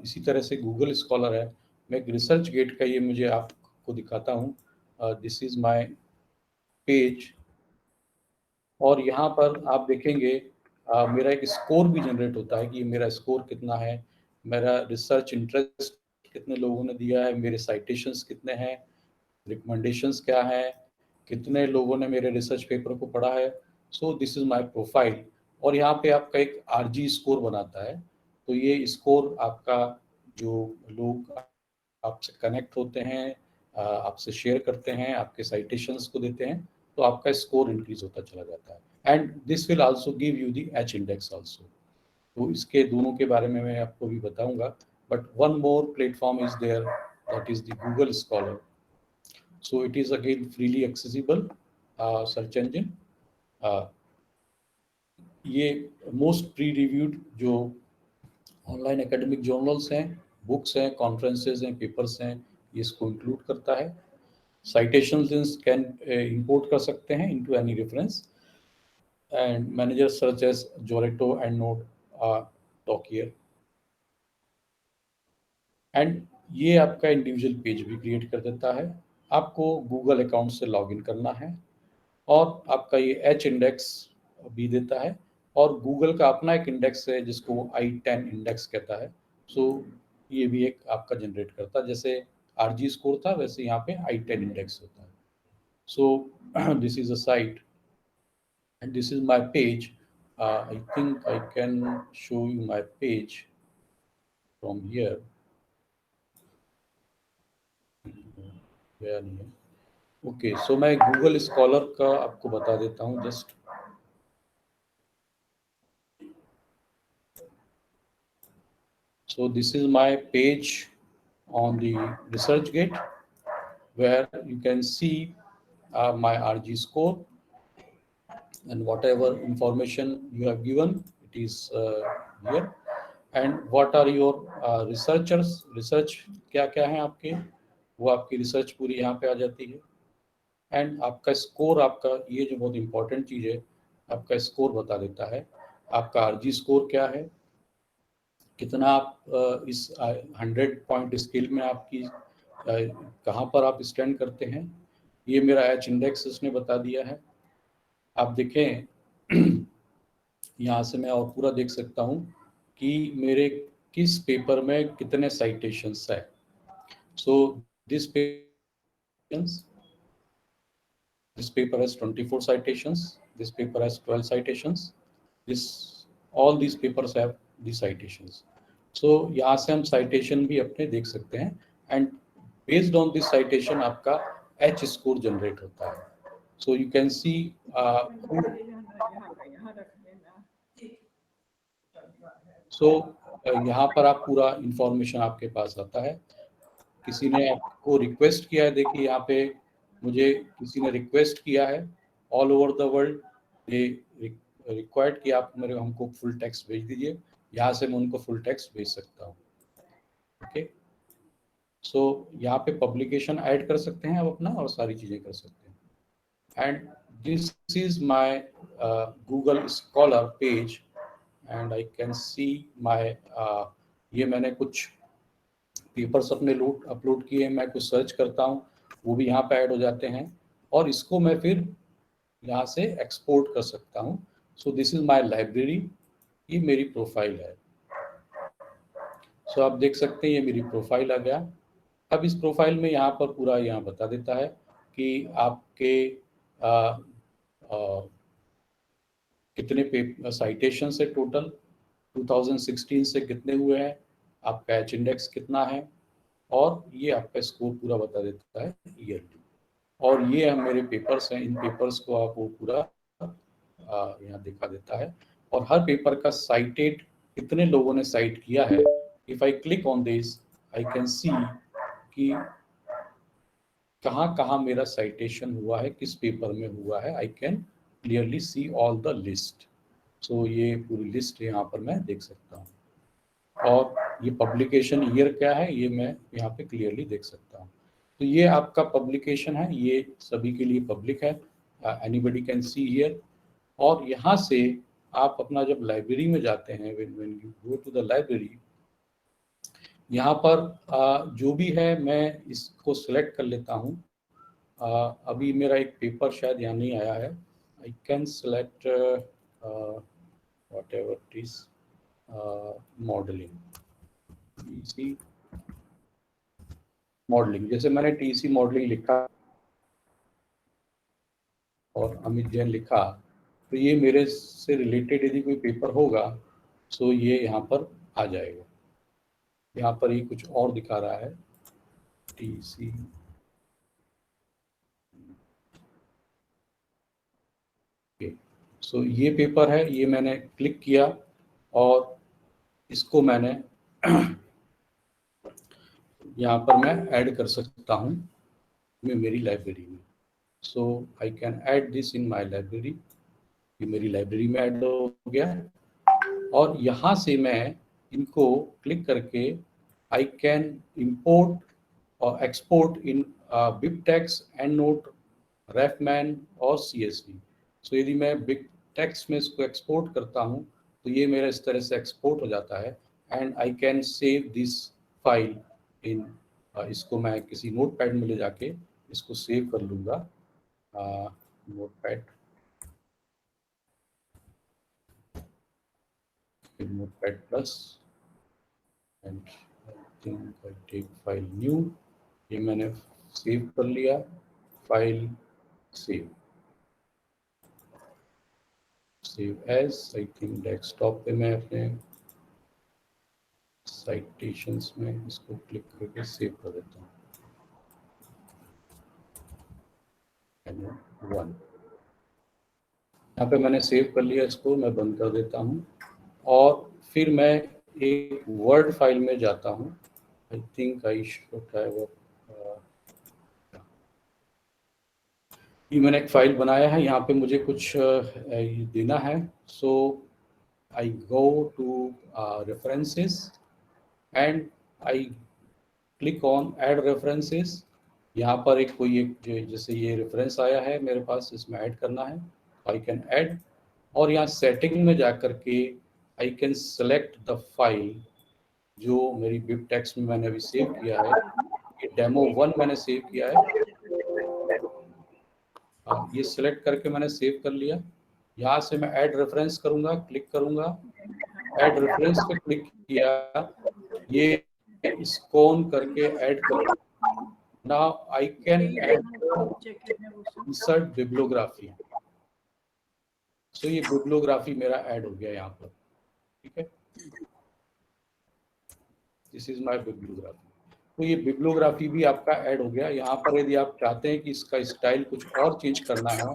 D: इसी तरह से गूगल स्कॉलर है, मैं एक रिसर्च गेट का ये मुझे आपको दिखाता हूँ. दिस इज माय पेज, और यहाँ पर आप देखेंगे मेरा एक स्कोर भी जनरेट होता है कि मेरा स्कोर कितना है, मेरा रिसर्च इंटरेस्ट कितने लोगों ने दिया है, मेरे साइटेशंस कितने हैं, रिकमेंडेशंस क्या है, कितने लोगों ने मेरे रिसर्च पेपर को पढ़ा है. सो दिस इज माय प्रोफाइल, और यहाँ पे आपका एक आरजी स्कोर बनाता है. तो ये स्कोर आपका, जो लोग आपसे कनेक्ट होते हैं, आपसे शेयर करते हैं, आपके साइटेशंस को देते हैं, तो आपका स्कोर इंक्रीज होता चला जाता है. And this will also give you the H index also. तो इसके दोनों के बारे में मैं आपको भी बताऊंगा. But one more platform is there, that is the Google Scholar. So it is again freely accessible search engine. ये मोस्ट प्री रिव्यूड जो ऑनलाइन एकेडमिक जर्नल्स हैं, बुक्स हैं, कॉन्फ्रेंसेज हैं, पेपर्स हैं, ये इसको इंक्लूड करता है. साइटेशंस कैन इंपोर्ट कर सकते हैं into any reference, and manager search as जोरेटो and note talk here. And ये आपका इंडिविजुअल पेज भी क्रिएट कर देता है. आपको गूगल अकाउंट से लॉगिन करना है, और आपका ये एच इंडेक्स भी देता है, और गूगल का अपना एक इंडेक्स है जिसको i10 इंडेक्स कहता है. सो ये भी एक आपका जनरेट करता है. जैसे आरजी स्कोर था, वैसे यहाँ पे i10 इंडेक्स होता है. सो this is a site and this is my page. I think I can show you my page from here. गया नहीं है. ओके, सो मैं गूगल स्कॉलर का आपको बता देता हूँ just. So this is my page on the ResearchGate where you can see my RG score and whatever information you have given, it is here. And what are your researchers, research क्या क्या है आपके, वो आपकी research पूरी यहाँ पे आ जाती है. एंड आपका स्कोर, आपका ये जो बहुत इंपॉर्टेंट चीज़ है, आपका स्कोर बता देता है आपका आरजी स्कोर क्या है, कितना आप इस 100 पॉइंट स्केल में आपकी कहाँ पर आप स्टैंड करते हैं. ये मेरा एच इंडेक्स इसने बता दिया है. आप देखें यहाँ से मैं और पूरा देख सकता हूँ कि मेरे किस पेपर में कितने साइटेशंस है. So this paper has 24 citations, this paper has 12 citations, all these papers have the citations. So यहाँ से हम citation भी अपने देख सकते हैं and based on this citation आपका H score generate होता है. So you can see यहाँ पर आप पूरा इंफॉर्मेशन आपके पास आता है. किसी ने आपको रिक्वेस्ट किया है, देखिए यहाँ पे मुझे किसी ने रिक्वेस्ट किया है ऑल ओवर द वर्ल्ड, ये रिक्वायर्ड कि आप मेरे हमको फुल टेक्स्ट भेज दीजिए. यहाँ से मैं उनको फुल टेक्स्ट भेज सकता हूँ. ओके, सो यहाँ पे पब्लिकेशन ऐड कर सकते हैं आप अपना और सारी चीज़ें कर सकते हैं. And this is my Google scholar page and I can see my, ये मैंने कुछ पेपर्स अपने अपलोड किए, मैं कुछ सर्च करता हूँ वो भी यहाँ पे ऐड हो जाते हैं और इसको मैं फिर यहाँ से एक्सपोर्ट कर सकता हूँ. सो दिस इज माय लाइब्रेरी, ये मेरी प्रोफाइल है. सो आप देख सकते हैं ये मेरी प्रोफाइल आ गया. अब इस प्रोफाइल में यहाँ पर पूरा यहाँ बता देता है कि आपके कितने साइटेशन से टोटल 2016 से कितने हुए हैं, आपका एच इंडेक्स कितना है, और ये आपका स्कोर पूरा बता देता है ईयरली. और ये हम मेरे पेपर्स हैं, इन पेपर्स को आप वो पूरा यहाँ दिखा देता है और हर पेपर का साइटेड कितने लोगों ने साइट किया है. If I click on this I can सी कि कहाँ कहाँ मेरा साइटेशन हुआ है, किस पेपर में हुआ है. I can clearly see all the list. सो ये पूरी लिस्ट यहाँ पर मैं देख सकता हूँ और ये पब्लिकेशन ईयर क्या है ये मैं यहाँ पे क्लियरली देख सकता हूँ. तो ये आपका पब्लिकेशन है, ये सभी के लिए पब्लिक है, एनीबडी कैन सी हियर. और यहाँ से आप अपना जब लाइब्रेरी में जाते हैं, when you go to the library, यहाँ पर जो भी है मैं इसको सिलेक्ट कर लेता हूँ. अभी मेरा एक पेपर शायद यहाँ नहीं आया है. I can select whatever it is, modelling, TC modelling. जैसे मैंने टीसी मॉडलिंग लिखा और अमित जैन लिखा, तो ये मेरे से रिलेटेड यदि कोई पेपर होगा सो ये यहाँ पर आ जाएगा. यहाँ पर ये कुछ और दिखा रहा है, टीसी. सो ये पेपर है, ये मैंने क्लिक किया और इसको मैंने यहाँ पर मैं ऐड कर सकता हूँ मेरी लाइब्रेरी में. So I can add this in my library. ये मेरी लाइब्रेरी में ऐड हो गया और यहाँ से मैं इनको क्लिक करके आई कैन इंपोर्ट और एक्सपोर्ट इन बिबटेक्स, एंडनोट, रेफमैन और CSV. सो यदि मैं बिबटेक्स में इसको एक्सपोर्ट करता हूँ तो ये मेरा इस तरह से एक्सपोर्ट हो जाता है and I can save this file in, इसको मैं किसी नोटपैड में ले जाके इसको सेव कर लूँगा. Notepad plus and I think I take file new. ये मैंने सेव कर लिया, file save. Save as, I think desktop पे मैं अपने साइटेशंस में इसको क्लिक करके सेव कर देता हूँ। वन, यहाँ पे मैंने सेव कर लिया, इसको मैं बंद कर देता हूँ और फिर मैं एक वर्ड फाइल में जाता हूँ। आई थिंक आई शुड हैव ये मैंने एक फाइल बनाया है, यहाँ पे मुझे कुछ देना है। So I go to references and I click on add references. यहाँ पर एक कोई एक जैसे ये रेफरेंस आया है मेरे पास, इसमें ऐड करना है, आई कैन ऐड। और यहाँ सेटिंग में जाकर के I can select the file जो मेरी बिब टेक्स्ट में मैंने अभी सेव किया है। ये demo1 मैंने सेव किया है, ये सिलेक्ट करके मैंने सेव कर लिया। यहाँ से मैं ऐड रेफरेंस करूँगा, क्लिक करूँगा, ऐड रेफरेंस पे क्लिक किया, ये स्कोन करके ऐड कर। Now I can add insert bibliography. So ये बिब्लियोग्राफी मेरा ऐड हो गया यहाँ पर, ठीक है। This is my bibliography. तो ये बिब्लियोग्राफी भी आपका ऐड हो गया। यहाँ पर यदि आप चाहते हैं कि इसका स्टाइल कुछ और चेंज करना है,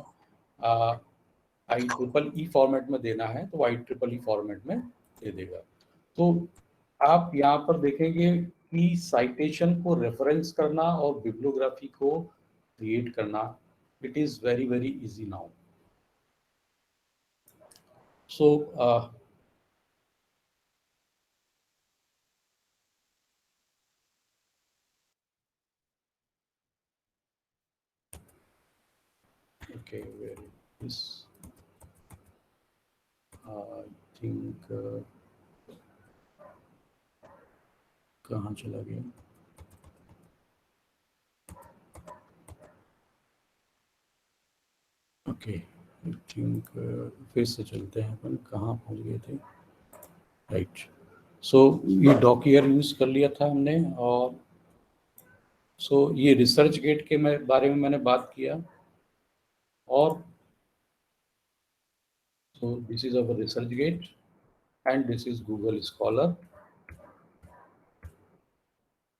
D: IEEE फॉर्मेट में देना है, तो IEEE फॉर्मेट में दे देगा। तो आप यहाँ पर देखेंगे कि साइटेशन को रेफरेंस करना और बिब्लियोग्राफी को क्रिएट करना, it is very very easy now. So okay, where is I think कहाँ चला गया? ओके, आई थिंक फिर से चलते हैं अपन, कहाँ पहुँच गए थे? राइट। सो ये डॉकियर यूज़ कर लिया था हमने, और सो ये रिसर्च गेट के बारे में मैंने बात किया। और so this is our ResearchGate and this is Google Scholar.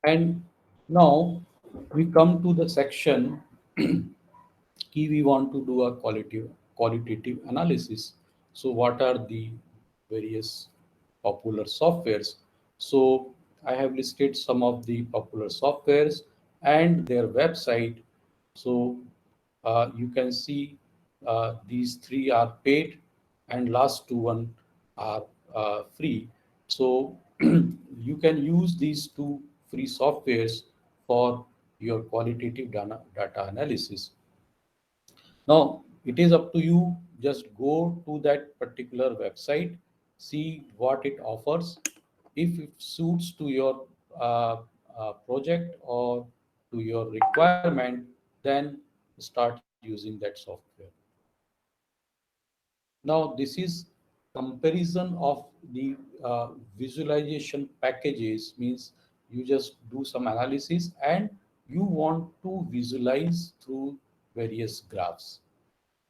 D: And now we come to the section key we want to do a qualitative analysis. So what are the various popular softwares? So I have listed some of the popular softwares and their website. So you can see these three are paid and last two one are free. So you can use these two free softwares for your qualitative data analysis. Now it is up to you, just go to that particular website, see what it offers. If it suits to your project or to your requirement, then start using that software. Now this is comparison of the visualization packages, means you just do some analysis and you want to visualize through various graphs.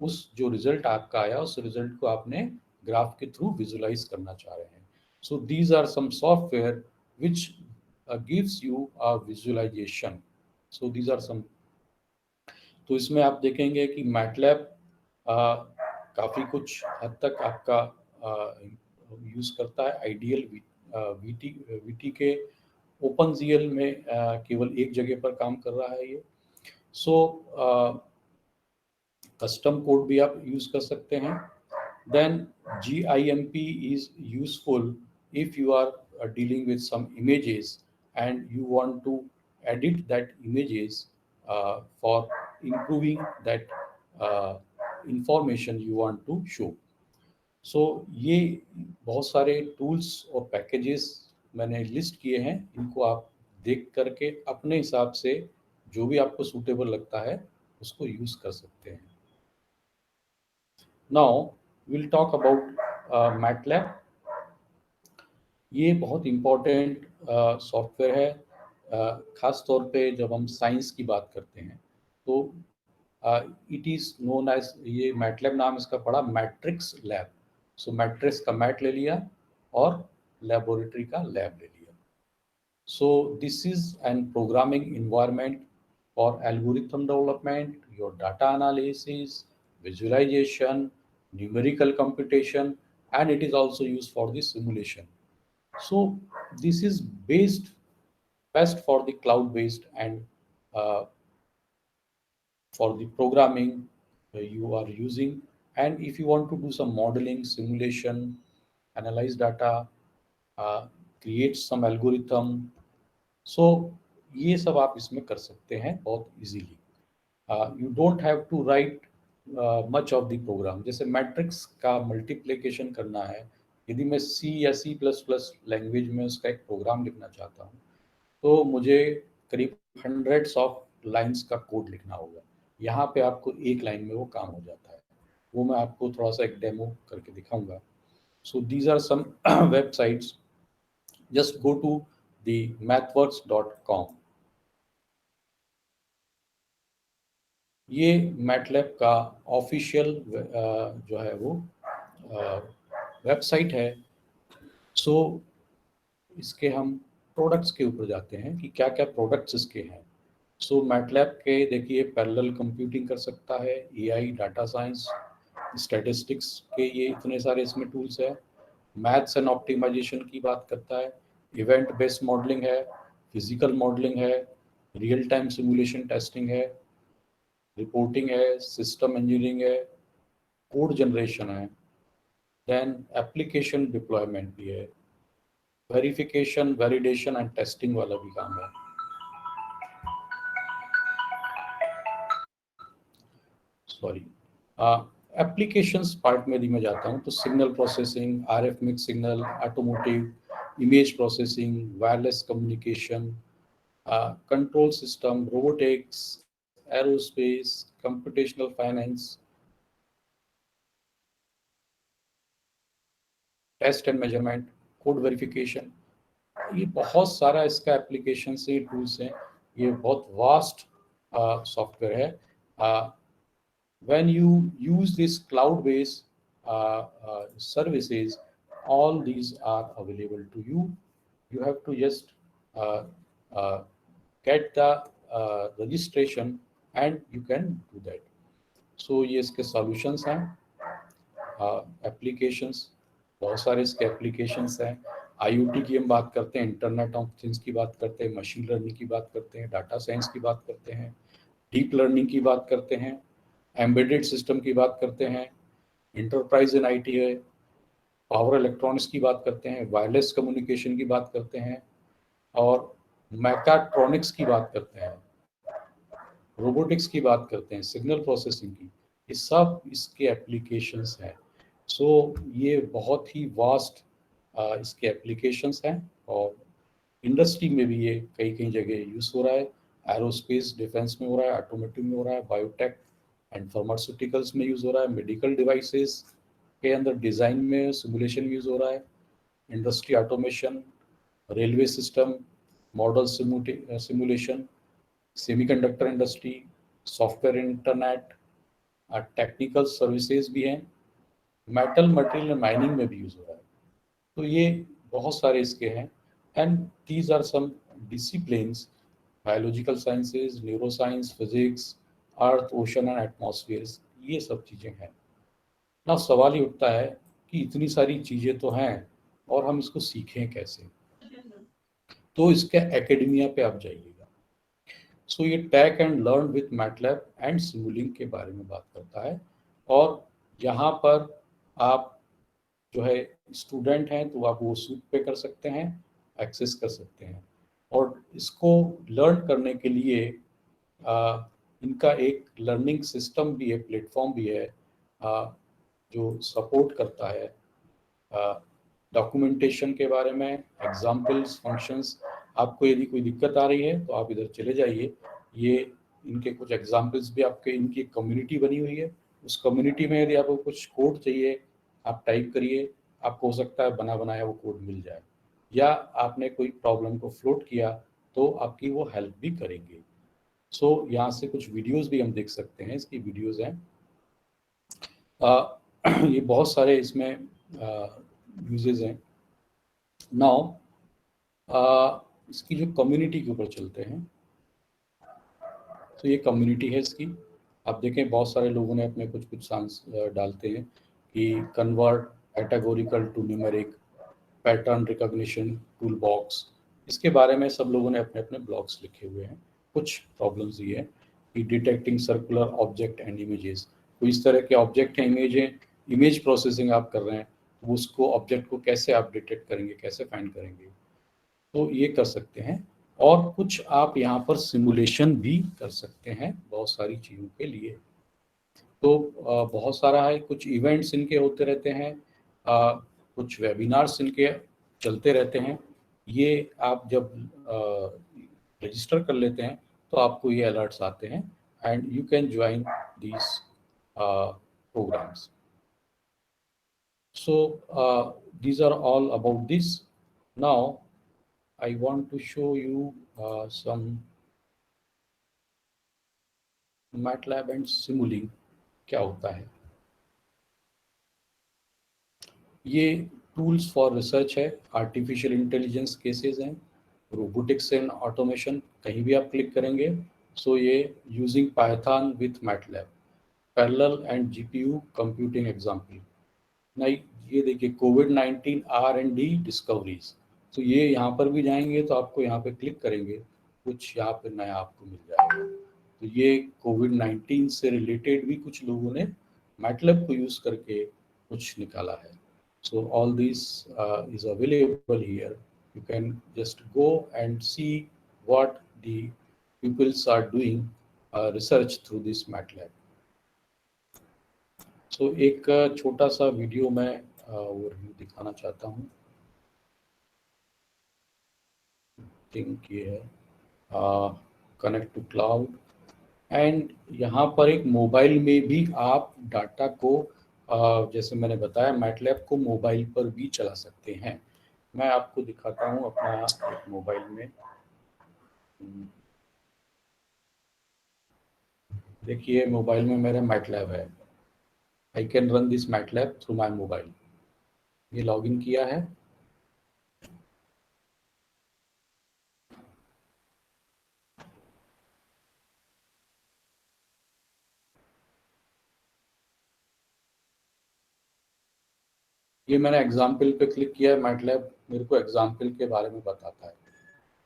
D: उस जो result आपका आया उस result को आपने graph के through visualise करना चाह रहे हैं. So these are some software which gives you a visualisation. So these are some. तो इसमें आप देखेंगे कि मैटलैब काफ़ी कुछ हद तक आपका यूज़ करता है. आइडियल वीटी के OpenGL में केवल एक जगह पर काम कर रहा है ये. सो कस्टम कोड भी आप यूज़ कर सकते हैं. Then GIMP is useful if you are dealing with some images and you want to edit that images for improving that information you want to show. So ये बहुत सारे tools और packages मैंने लिस्ट किए हैं. इनको आप देख करके अपने हिसाब से जो भी आपको सूटेबल लगता है उसको यूज़ कर सकते हैं. Now we'll talk about MATLAB. ये बहुत इम्पोर्टेंट सॉफ्टवेयर है, ख़ास तौर पे जब हम साइंस की बात करते हैं. तो इट इज़ नोन एज, ये मैटलैब नाम इसका पड़ा मैट्रिक्स लैब। सो मैट्रिक्स का मैट ले लिया और लेबोरेटरी का लैब ले लिया। सो this is an programming environment for algorithm development, your data analysis, visualization, numerical computation, and it is also used for the simulation. So this is best for the cloud-based and for the programming you are using. And if you want to do some modeling, simulation, analyze data, create some algorithm, so ये सब आप इसमें कर सकते हैं बहुत easily. You don't have to write much of the program. जैसे matrix का मल्टीप्लिकेशन करना है, यदि मैं सी या सी प्लस प्लस लैंग्वेज में उसका एक प्रोग्राम लिखना चाहता हूँ तो मुझे करीब हंड्रेड्स ऑफ लाइंस का कोड लिखना होगा। यहाँ पे आपको एक लाइन में वो काम हो जाता है। वो मैं आपको थोड़ा सा एक डेमो करके दिखाऊंगा। So these are some websites, just go to the mathworks.com। ये मैटलैब का ऑफिशियल जो है वो वेबसाइट है। सो इसके हम प्रोडक्ट्स के ऊपर जाते हैं कि क्या क्या प्रोडक्ट्स इसके हैं। सो मैटलैब के देखिए पैरेलल कंप्यूटिंग कर सकता है, एआई, डाटा साइंस, स्टैटिस्टिक्स के ये इतने सारे इसमें टूल्स है। मैथ्स एंड ऑप्टिमाइजेशन की बात करता है, इवेंट बेस्ड मॉडलिंग है, फिजिकल मॉडलिंग है, रियल टाइम सिमुलेशन टेस्टिंग है, रिपोर्टिंग है, सिस्टम इंजीनियरिंग है, कोड जनरेशन है, देन एप्लीकेशन डिप्लॉयमेंट भी है, वेरिफिकेशन, वैलिडेशन एंड टेस्टिंग वाला भी काम है। सॉरी, एप्लीकेशंस पार्ट में यदि मैं जाता हूँ तो signal processing, RF mix signal, automotive, image processing, wireless communication, control system, robotics, aerospace, computational finance, test and measurement, code verification, ये बहुत सारा इसका एप्लीकेशन से टूल्स हैं। ये बहुत वास्ट सॉफ्टवेयर है। when you use this cloud-based services, all these are available to you. You have to just get the registration and you can do that. So ये इसके solutions हैं, applications, बहुत सारे इसके applications हैं। IoT की हम बात करते हैं, इंटरनेट ऑफ थिंग्स की बात करते हैं, मशीन लर्निंग की बात करते हैं, डाटा साइंस की बात करते हैं, डीप लर्निंग की बात करते हैं, एम्बेडेड सिस्टम की बात करते हैं, इंटरप्राइज इन आईटी है, पावर इलेक्ट्रॉनिक्स की बात करते हैं, वायरलेस कम्युनिकेशन की बात करते हैं और मैकाट्रॉनिक्स की बात करते हैं, रोबोटिक्स की बात करते हैं, सिग्नल प्रोसेसिंग की, ये सब इसके एप्लीकेशंस हैं। सो ये बहुत ही वास्ट इसके एप्लीकेशंस हैं और इंडस्ट्री में भी ये कई कई जगह यूज़ हो रहा है। एरोस्पेस डिफेंस में हो रहा है, ऑटोमोटिव में हो रहा है, बायोटेक एंड फार्मास्यूटिकल्स में यूज़ हो रहा है, मेडिकल डिवाइसेस के अंदर डिज़ाइन में सिमुलेशन यूज़ हो रहा है, industry automation, railway system, model simulation, semiconductor industry, software internet, technical services भी हैं, मेटल मटेरियल माइनिंग में भी यूज़ हो रहा है। तो ये बहुत सारे इसके हैं and these are some disciplines, biological sciences, neuroscience, physics, earth, ocean and atmosphere, ये सब चीज़ें हैं ना। सवाल ही उठता है कि इतनी सारी चीज़ें तो हैं और हम इसको सीखें कैसे। तो इसके एकेडमिया पे आप जाइएगा। सो ये take and learn with MATLAB and Simulink के बारे में बात करता है और यहाँ पर आप जो है स्टूडेंट हैं तो आप वो सूट पे कर सकते हैं, एक्सेस कर सकते हैं और इसको लर्न करने के लिए इनका एक लर्निंग सिस्टम भी है, प्लेटफॉर्म भी है जो सपोर्ट करता है डॉक्यूमेंटेशन के बारे में, एग्जाम्पल्स, फंक्शंस। आपको यदि कोई दिक्कत आ रही है तो आप इधर चले जाइए, ये इनके कुछ एग्जाम्पल्स भी आपके, इनकी कम्युनिटी बनी हुई है, उस कम्युनिटी में यदि आपको कुछ कोड चाहिए आप टाइप करिए, आपको हो सकता है बना बनाया वो कोड मिल जाए, या आपने कोई प्रॉब्लम को फ्लोट किया तो आपकी वो हेल्प भी करेंगे। सो यहाँ से कुछ वीडियोस भी हम देख सकते हैं, इसकी वीडियोस हैं। ये बहुत सारे इसमें यूजेस हैं। नाउ इसकी जो कम्युनिटी के ऊपर चलते हैं, तो ये कम्युनिटी है इसकी। आप देखें बहुत सारे लोगों ने अपने कुछ कुछ सांस डालते हैं कि convert categorical to numeric, pattern recognition toolbox, इसके बारे में सब लोगों ने अपने अपने ब्लॉग्स लिखे हुए हैं। कुछ प्रॉब्लम्स ये है कि detecting circular object and images, तो इस तरह के ऑब्जेक्ट हैं, इमेज प्रोसेसिंग आप कर रहे हैं, तो उसको ऑब्जेक्ट को कैसे आप डिटेक्ट करेंगे, कैसे फाइंड करेंगे, तो ये कर सकते हैं। और कुछ आप यहाँ पर सिमुलेशन भी कर सकते हैं बहुत सारी चीज़ों के लिए। तो बहुत सारा है, कुछ इवेंट्स इनके होते रहते हैं, कुछ वेबिनार्स इनके चलते रहते हैं। ये आप जब रजिस्टर कर लेते हैं तो आपको ये अलर्ट्स आते हैं and you can join these programs. So these are all about this. Now I want to show you some MATLAB and Simulink क्या होता है। ये टूल्स फॉर रिसर्च है, आर्टिफिशियल इंटेलिजेंस केसेस हैं, रोबोटिक्स एंड ऑटोमेशन, कहीं भी आप click करेंगे। सो ये using Python with MATLAB, parallel and GPU computing example. नहीं, ये देखिए कोविड-19 R&D डिस्कवरीज, तो ये यहाँ पर भी जाएंगे तो आपको यहाँ पे क्लिक करेंगे, कुछ यहाँ पे नया आपको मिल जाएगा। तो ये कोविड-19 से रिलेटेड भी कुछ लोगों ने मैटलैब को यूज़ करके कुछ निकाला है। So all this is available here, you can just go and see what the peoples are doing research through this MATLAB. So एक छोटा सा वीडियो मैं ओवरव्यू दिखाना चाहता हूँ। थिंक ये है कनेक्ट टू क्लाउड, एंड यहाँ पर एक मोबाइल में भी आप डाटा को जैसे मैंने बताया मैटलैब को मोबाइल पर भी चला सकते हैं। मैं आपको दिखाता हूँ अपना एक मोबाइल में। देखिए मोबाइल में मेरा मैटलैब है, I can run this MATLAB through my mobile. ये लॉगिन किया है, ये मैंने एग्जाम्पल पे क्लिक किया है। मैटलैब मेरे को एग्जाम्पल के बारे में बताता है।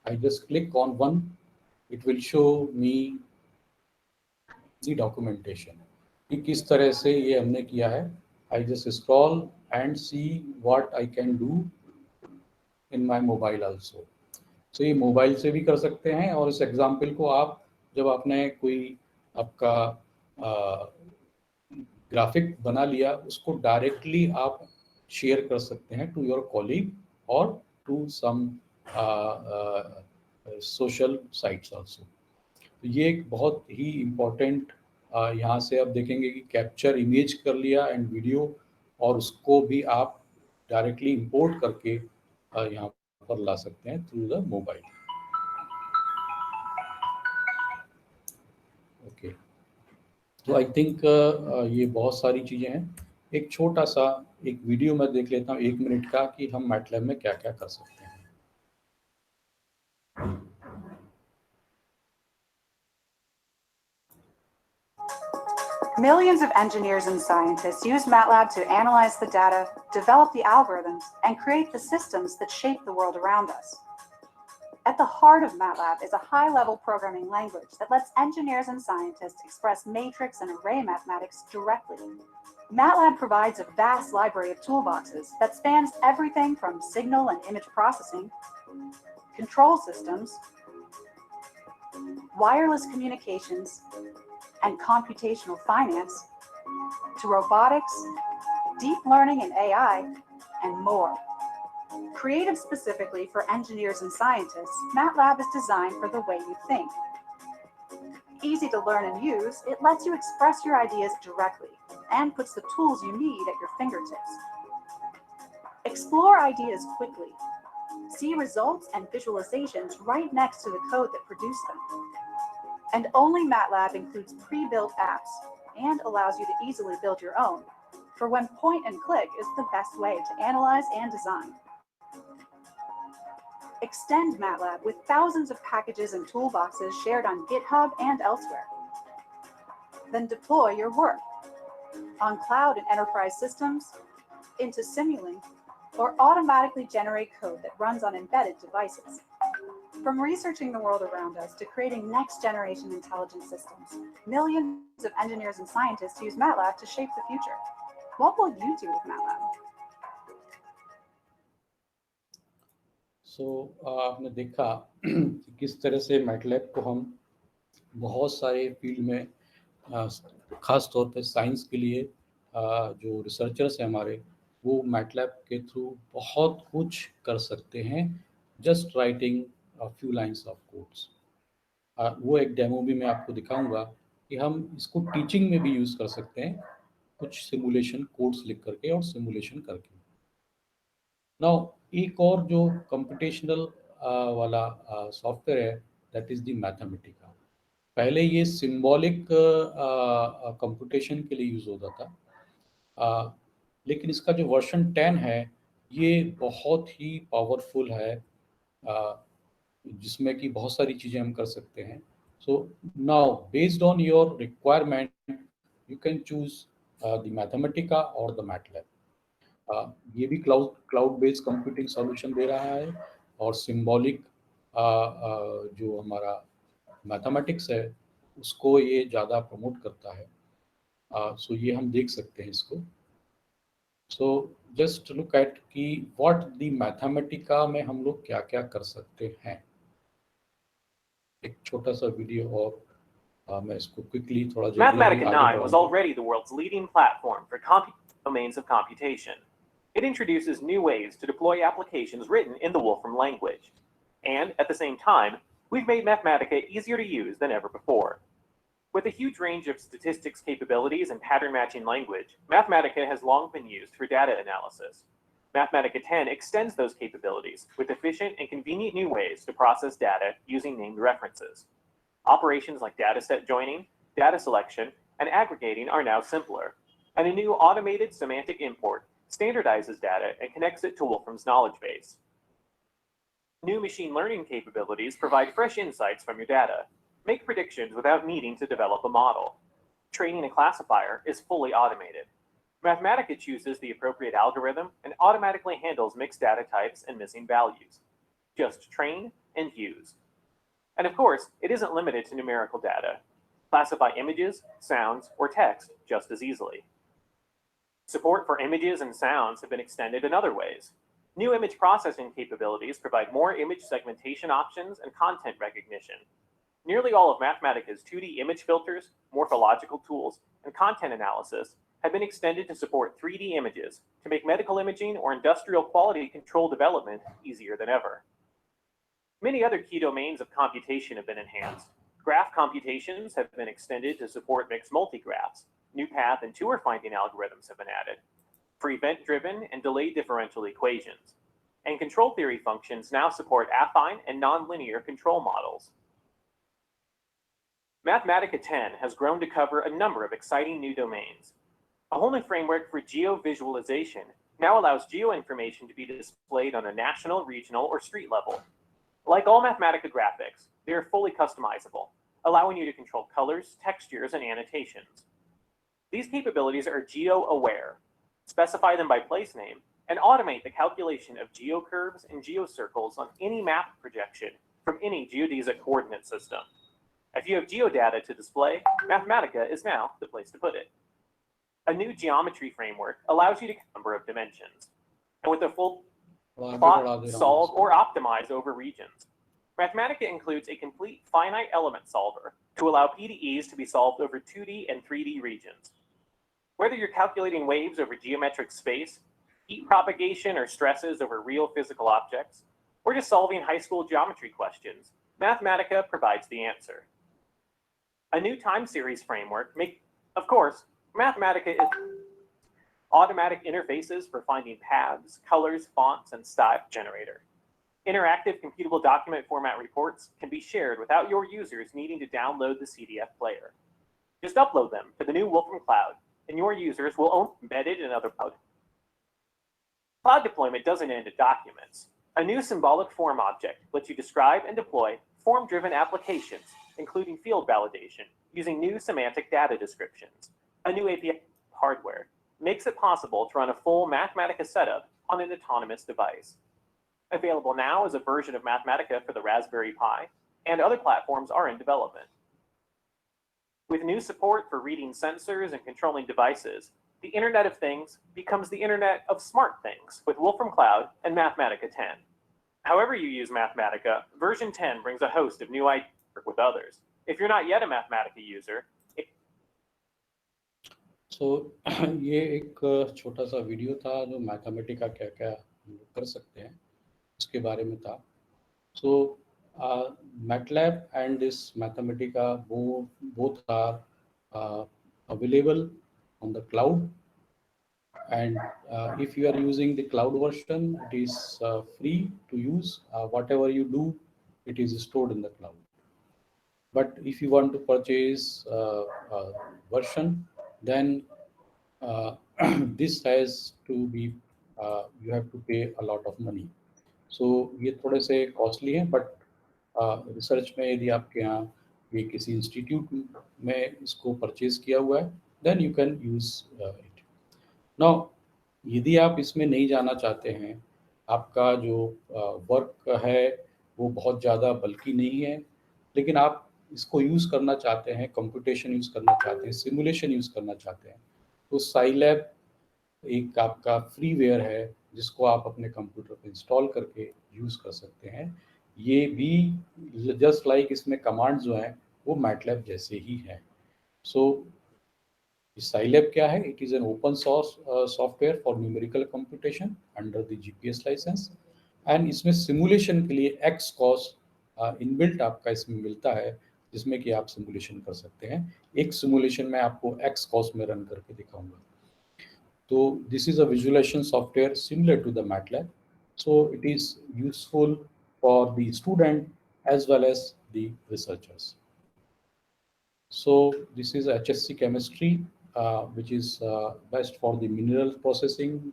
D: I just click on one, it will show me the documentation कि किस तरह से ये हमने किया है। I just scroll and see what I can do in my mobile also. So ये मोबाइल से भी कर सकते हैं, और इस एग्जाम्पल को आप जब आपने कोई आपका ग्राफिक बना लिया, उसको डायरेक्टली आप शेयर कर सकते हैं टू योर कॉलीग और to some social sites also. तो ये एक बहुत ही इम्पोर्टेंट, यहाँ से आप देखेंगे कि कैप्चर इमेज कर लिया एंड वीडियो, और उसको भी आप डायरेक्टली इंपोर्ट करके यहाँ पर ला सकते हैं थ्रू द मोबाइल। ओके, तो आई थिंक ये बहुत सारी चीज़ें हैं। एक छोटा सा एक वीडियो मैं देख लेता हूँ 1 मिनट का कि हम मैटलैब में क्या क्या कर सकते हैं।
I: Millions of engineers and scientists use MATLAB to analyze the data, develop the algorithms, and create the systems that shape the world around us. At the heart of MATLAB is a high-level programming language that lets engineers and scientists express matrix and array mathematics directly. MATLAB provides a vast library of toolboxes that spans everything from signal and image processing, control systems, wireless communications, and computational finance, to robotics, deep learning and AI, and more. Created specifically for engineers and scientists, MATLAB is designed for the way you think. Easy to learn and use, it lets you express your ideas directly and puts the tools you need at your fingertips. Explore ideas quickly. See results and visualizations right next to the code that produced them. And only MATLAB includes pre-built apps and allows you to easily build your own for when point and click is the best way to analyze and design. Extend MATLAB with thousands of packages and toolboxes shared on GitHub and elsewhere. Then deploy your work on cloud and enterprise systems, into Simulink, or automatically generate code that runs on embedded devices. From researching the world around us to creating next-generation intelligent systems, millions of engineers and scientists use MATLAB to shape the future. What will you do with MATLAB?
D: आपने देखा कि किस तरह से MATLAB को हम बहुत सारे फील्ड में ख़ास तौर पे साइंस के लिए जो रिसर्चर्स हैं हमारे, वो मैटलैब के थ्रू बहुत कुछ कर सकते हैं, just writing a few lines of codes. वो एक डेमो भी मैं आपको दिखाऊंगा कि हम इसको टीचिंग में भी यूज़ कर सकते हैं, कुछ सिमुलेशन कोड्स लिख करके और सिमुलेशन करके। नाउ एक और जो कंप्यूटेशनल वाला सॉफ्टवेयर है, दैट इज़ द मैथमेटिका। पहले ये सिंबॉलिक कंप्यूटेशन के लिए यूज़ होता था, लेकिन इसका जो वर्जन 10 है ये बहुत ही पावरफुल है, जिसमें कि बहुत सारी चीज़ें हम कर सकते हैं। So now based on your requirement you can choose the Mathematica और द मैटलैब। ये भी क्लाउड बेस्ड कंप्यूटिंग सॉल्यूशन दे रहा है और सिंबॉलिक जो हमारा मैथमेटिक्स है उसको ये ज़्यादा प्रमोट करता है। सो ये हम देख सकते हैं इसको। सो जस्ट लुक एट कि व्हाट द मैथमेटिका में हम लोग क्या क्या कर सकते हैं। एक छोटा सा वीडियो और मैं इसको क्विकली थोड़ा
J: Mathematica 9 was already the world's leading platform for domains of computation. It introduces new ways to deploy applications written in the Wolfram language. And at the same time, we've made Mathematica easier to use than ever before. With a huge range of statistics capabilities and pattern matching language, Mathematica has long been used for data analysis. Mathematica 10 extends those capabilities with efficient and convenient new ways to process data using named references. Operations like dataset joining, data selection, and aggregating are now simpler, and a new automated semantic import standardizes data and connects it to Wolfram's knowledge base. New machine learning capabilities provide fresh insights from your data, make predictions without needing to develop a model. Training a classifier is fully automated. Mathematica chooses the appropriate algorithm and automatically handles mixed data types and missing values. Just train and use. And of course, it isn't limited to numerical data. Classify images, sounds, or text just as easily. Support for images and sounds have been extended in other ways. New image processing capabilities provide more image segmentation options and content recognition. Nearly all of Mathematica's 2D image filters, morphological tools, and content analysis have been extended to support 3D images to make medical imaging or industrial quality control development easier than ever. Many other key domains of computation have been enhanced. Graph computations have been extended to support mixed multigraphs. New path and tour finding algorithms have been added for event-driven and delayed differential equations. And control theory functions now support affine and nonlinear control models. Mathematica 10 has grown to cover a number of exciting new domains. A whole new framework for geo-visualization now allows geo-information to be displayed on a national, regional, or street level. Like all Mathematica graphics, they are fully customizable, allowing you to control colors, textures, and annotations. These capabilities are geo-aware, specify them by place name, and automate the calculation of geocurves and geocircles on any map projection from any geodesic coordinate system. If you have geodata to display, Mathematica is now the place to put it. A new geometry framework allows you to count a number of dimensions, and with a full plot, solve, or optimize over regions. Mathematica includes a complete finite element solver to allow PDEs to be solved over 2D and 3D regions. Whether you're calculating waves over geometric space, heat propagation or stresses over real physical objects, or just solving high school geometry questions, Mathematica provides the answer. A new time series framework of course, Mathematica is automatic interfaces for finding paths, colors, fonts, and style generator. Interactive computable document format reports can be shared without your users needing to download the CDF player. Just upload them to the new Wolfram Cloud, and your users will own embedded in other cloud. Cloud deployment doesn't end at documents. A new symbolic form object lets you describe and deploy form-driven applications, including field validation, using new semantic data descriptions. A new API hardware makes it possible to run a full Mathematica setup on an autonomous device. Available now as a version of Mathematica for the Raspberry Pi, and other platforms are in development. With new support for reading sensors and controlling devices, the Internet of Things becomes the Internet of Smart Things with Wolfram Cloud and Mathematica 10. However you use Mathematica, version 10 brings a host of new ideas to work with others. If you're not yet a Mathematica user,
D: ये एक छोटा सा video था जो Mathematica क्या क्या हम लोग कर सकते हैं उसके बारे में था. So MATLAB and this Mathematica both are available on the cloud, and if you are using the cloud version, it is free to use. Whatever you do, it is stored in the cloud. But if you want to purchase version, then this has to be you have to pay a lot of money. So ये थोड़े से costly हैं, but research में यदि आपके यहाँ ये किसी इंस्टीट्यूट में इसको परचेज किया हुआ है, then you can use it. Now यदि आप इसमें नहीं जाना चाहते हैं, आपका जो वर्क है वो बहुत ज़्यादा बल्कि नहीं है, लेकिन आप इसको यूज़ करना चाहते हैं, कंप्यूटेशन यूज़ करना चाहते हैं, सिमुलेशन यूज़ करना चाहते हैं, तो साइलैब एक आपका फ्रीवेयर है जिसको आप अपने कंप्यूटर पर इंस्टॉल करके यूज़ कर सकते हैं. ये भी जस्ट लाइक इसमें कमांड जो हैं वो मैटलैब जैसे ही हैं. सो साइलैब क्या है? It is an open source software for numerical computation under the GPS licence, and इसमें सिमुलेशन के लिए XCOS इनबिल्ट आपका इसमें मिलता है, जिसमें कि आप सिमुलेशन कर सकते हैं. एक सिमुलेशन मैं आपको XCOS में रन करके दिखाऊंगा. So this is a visualization software similar to the MATLAB. So it is useful for the student as well as the researchers. So this is HSC chemistry, which is best for the mineral processing,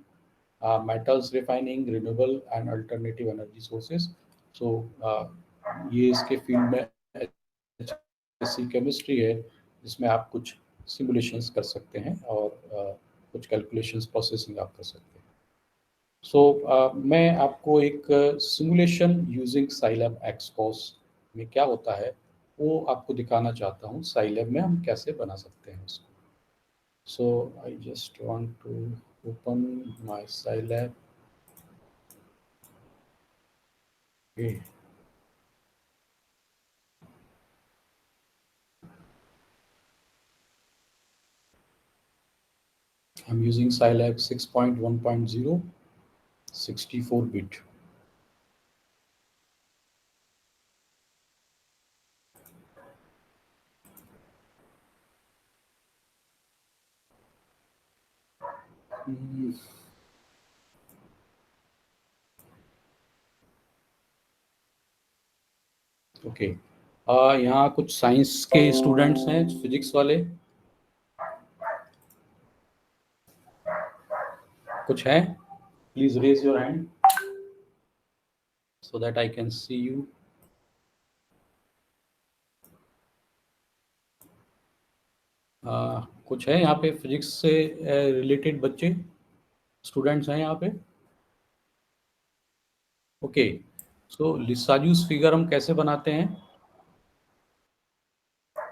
D: metals refining, renewable and alternative energy sources. So ये इसके field में HSC chemistry है, जिसमें आप कुछ simulations कर सकते हैं और कुछ कैलकुलेशंस प्रोसेसिंग आप कर सकते हैं. सो मैं आपको एक सिमुलेशन यूजिंग साइलैब XCOS में क्या होता है वो आपको दिखाना चाहता हूँ. साइलैब में हम कैसे बना सकते हैं उसको. So I just want to open my Scilab. I'm using Scilab 6.1.0, 64-bit. Okay, यहाँ कुछ साइंस के स्टूडेंट्स हैं, फिजिक्स वाले. कुछ है? Please raise your hand so that I can see you. कुछ है यहाँ पे फिजिक्स से रिलेटेड बच्चे, स्टूडेंट्स हैं यहाँ पे? ओके, सो लिसाजूस फिगर हम कैसे बनाते हैं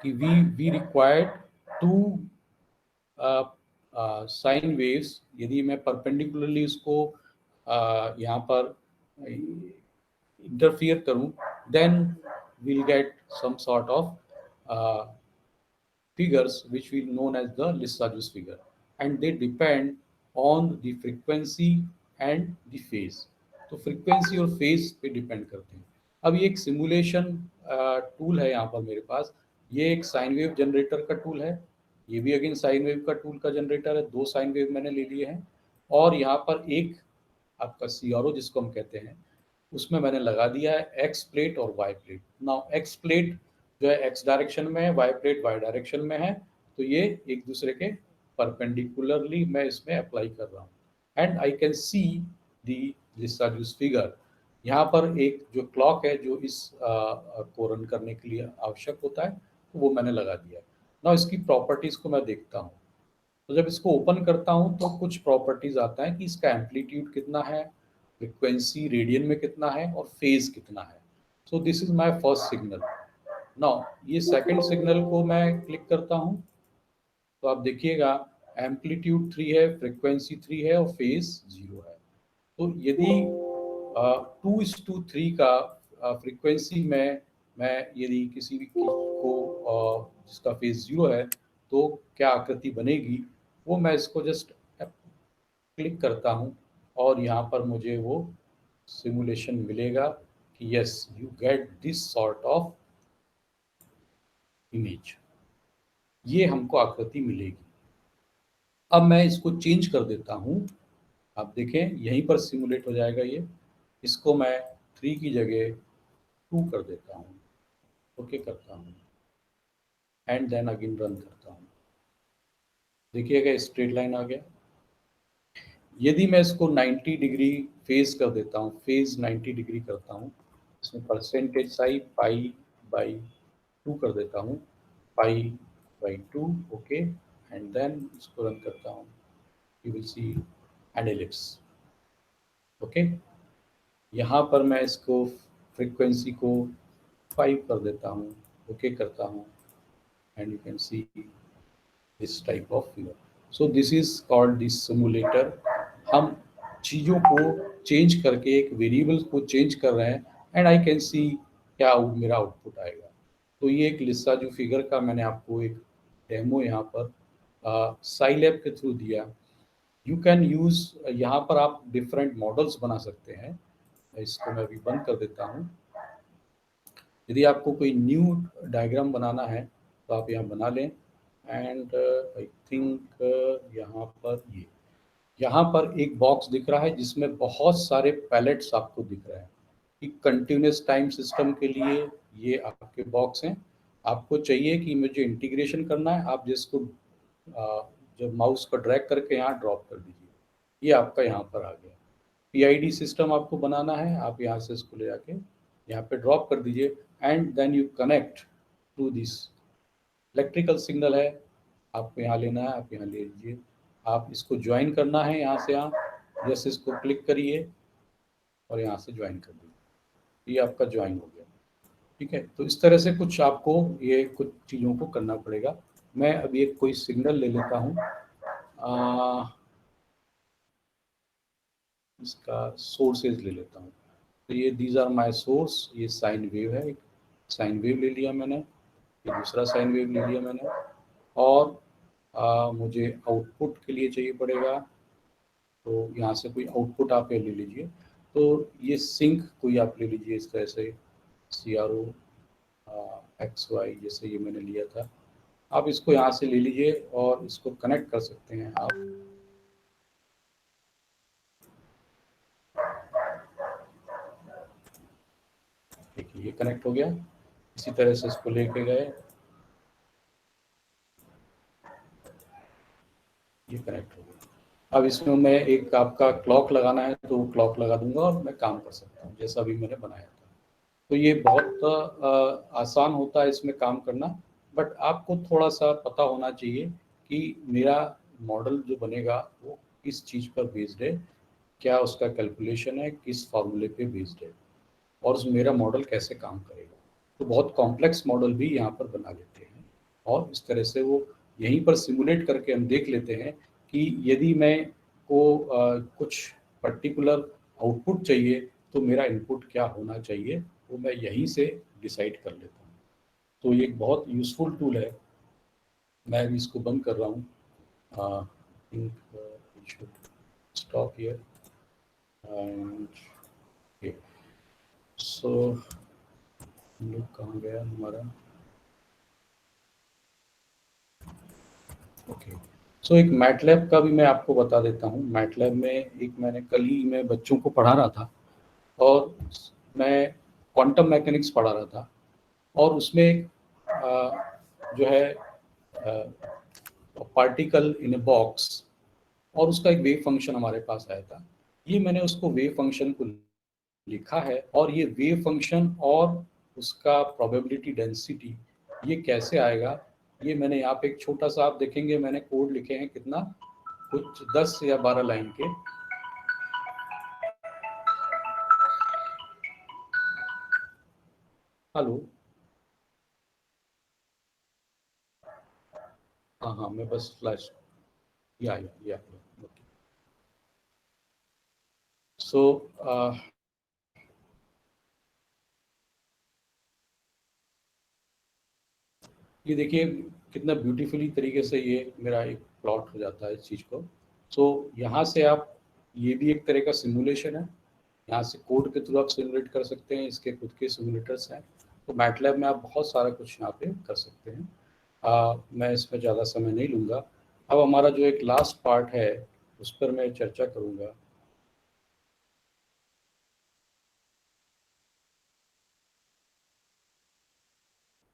D: कि we required two sine waves. यदि मैं परपेंडिकुलरली उसको यहाँ पर इंटरफियर करूँ, then we'll get some sort of figures which we known as the Lissajous figure, and they depend on the frequency and the phase. तो frequency और phase पे depend करते हैं. अब ये एक सिमुलेशन टूल है यहाँ पर मेरे पास. ये एक साइन वेव जनरेटर का टूल है, ये भी अगेन साइन वेव का टूल का जनरेटर है. 2 साइन वेव मैंने ले लिए हैं, और यहाँ पर एक आपका CRO जिसको हम कहते हैं, उसमें मैंने लगा दिया है एक्स प्लेट और Y plate. Now X plate जो है एक्स डायरेक्शन में है, वाई प्लेट वाई डायरेक्शन में है, तो ये एक दूसरे के परपेंडिकुलरली मैं इसमें अप्लाई कर रहा हूँ। And I can see the Lissajous figure. यहाँ पर एक जो क्लॉक है जो इस को रन करने के लिए आवश्यक होता है, तो वो मैंने लगा दिया है। ना इसकी प्रॉपर्टीज़ को मैं देखता हूँ, तो जब इसको ओपन करता हूँ तो कुछ प्रॉपर्टीज़ आता है कि इसका एम्पलीट्यूड कितना है, फ्रिक्वेंसी रेडियन में कितना है और फेज कितना है। सो this is my first signal. Now ये सेकंड सिग्नल को मैं क्लिक करता हूँ, तो आप देखिएगा एम्पलीट्यूड 3 है, फ्रिक्वेंसी 3 है और फेज 0 है। तो यदि 2:3 का फ्रीक्वेंसी में मैं यदि किसी भी को जिसका फेज 0 है तो क्या आकृति बनेगी, वो मैं इसको जस्ट क्लिक करता हूँ और यहाँ पर मुझे वो सिमुलेशन मिलेगा कि yes you get this sort of image, ये हमको आकृति मिलेगी। अब मैं इसको चेंज कर देता हूँ, आप देखें यहीं पर सिमुलेट हो जाएगा ये। इसको मैं 3 की जगह 2 कर देता हूँ, ओके करता हूँ एंड देन अगेन रन करता हूँ। देखिएगा स्ट्रेट लाइन आ गया। यदि मैं इसको 90 डिग्री फेज कर देता हूँ, फेज 90 डिग्री करता हूँ, इसमें परसेंटेज साई पाई बाई 2 कर देता हूँ, pi by 2, okay and then इसको रन करता हूँ, you will see an ellipse, okay. यहाँ पर मैं इसको फ्रीक्वेंसी को 5 कर देता हूँ, ओके करता हूँ and you can see this type of figure. So this is called this simulator. हम चीज़ों को चेंज करके एक वेरिएबल को चेंज कर रहे हैं एंड आई कैन सी क्या मेरा आउटपुट आएगा। तो ये एक लिसाजू फिगर का मैंने आपको एक डेमो यहाँ पर साइलैब के थ्रू दिया। यू कैन यूज़, यहाँ पर आप डिफरेंट मॉडल्स बना सकते हैं। इसको मैं अभी बंद कर देता हूँ। यदि आपको कोई न्यू डायग्राम बनाना है तो आप यहाँ बना लें एंड आई थिंक यहाँ पर एक बॉक्स दिख रहा है जिसमें बहुत सारे पैलेट्स आपको दिख रहे हैं कि कंटिन्यूस टाइम सिस्टम के लिए ये आपके बॉक्स हैं। आपको चाहिए कि मुझे इंटीग्रेशन करना है, आप जिसको जब माउस को ड्रैग करके यहाँ ड्रॉप कर दीजिए, ये आपका यहाँ पर आ गया। PID सिस्टम आपको बनाना है, आप यहाँ से इसको ले जाके यहाँ पे ड्रॉप कर दीजिए and then you connect to this. Electrical signal है, आपको यहाँ लेना है, आप यहाँ ले लीजिए। आप इसको ज्वाइन करना है यहाँ से, यहाँ जैसे इसको क्लिक करिए और यहाँ से ज्वाइन कर दीजिए, ये आपका ज्वाइन हो गया, ठीक है। तो इस तरह से कुछ आपको ये कुछ चीज़ों को करना पड़ेगा। मैं अभी एक कोई सिग्नल ले लेता हूँ, इसका सोर्सेज ले लेता हूँ। तो ये दीज आर माय सोर्स, ये साइन वेव है, एक साइन वेव ले लिया मैंने, ये दूसरा साइन वेव ले लिया मैंने, और मुझे आउटपुट के लिए चाहिए पड़ेगा, तो यहाँ से कोई आउटपुट आप ले लीजिए। तो ये सिंक कोई आप ले लीजिए इस तरह से, CRO XY जैसे ये मैंने लिया था, आप इसको यहाँ से ले लीजिए और इसको कनेक्ट कर सकते हैं आप। देखिए ये कनेक्ट हो गया। इसी तरह से इसको लेके गए, ये कनेक्ट हो गया। अब इसमें मैं एक आपका क्लॉक लगाना है तो क्लॉक लगा दूंगा और मैं काम कर सकता हूँ जैसा भी मैंने बनाया था। तो ये बहुत आसान होता है इसमें काम करना, बट आपको थोड़ा सा पता होना चाहिए कि मेरा मॉडल जो बनेगा वो किस चीज़ पर बेस्ड है, क्या उसका कैलकुलेशन है, किस फार्मूले पे बेस्ड है, और उस मेरा मॉडल कैसे काम करेगा। तो बहुत कॉम्प्लेक्स मॉडल भी यहाँ पर बना लेते हैं और इस तरह से वो यहीं पर सिमुलेट करके हम देख लेते हैं कि यदि मैं को कुछ पर्टिकुलर आउटपुट चाहिए तो मेरा इनपुट क्या होना चाहिए, वो मैं यहीं से डिसाइड कर लेता हूँ। तो ये एक बहुत यूज़फुल टूल है। मैं भी इसको बंद कर रहा हूँ। स्टॉप हियर एंड सो लोग कहाँ गया हमारा, ओके। सो एक मैटलैब का भी मैं आपको बता देता हूँ। मैटलैब में एक मैंने कल ही मैं बच्चों को पढ़ा रहा था, और मैं क्वांटम मैकेनिक्स पढ़ा रहा था, और उसमें जो है पार्टिकल इन ए बॉक्स, और उसका एक वेव फंक्शन हमारे पास आया था। ये मैंने उसको वेव फंक्शन को लिखा है, और ये वेव फंक्शन और उसका प्रोबेबिलिटी डेंसिटी ये कैसे आएगा, ये मैंने यहाँ पे एक छोटा सा, आप देखेंगे मैंने कोड लिखे हैं कितना, कुछ 10 या 12 लाइन के। हेलो, हाँ हाँ, मैं बस फ्लैश, या ओके। सो ये देखिए कितना ब्यूटीफुली तरीके से ये मेरा एक प्लॉट हो जाता है इस चीज़ को। सो यहाँ से आप, ये भी एक तरह का सिमुलेशन है, यहाँ से कोड के थ्रू आप सिमुलेट कर सकते हैं, इसके खुद के सिमुलेटर्स हैं। तो मैटलैब में आप बहुत सारा कुछ यहाँ पे कर सकते हैं। मैं इसमें ज़्यादा समय नहीं लूँगा। अब हमारा जो एक लास्ट पार्ट है उस पर मैं चर्चा करूँगा।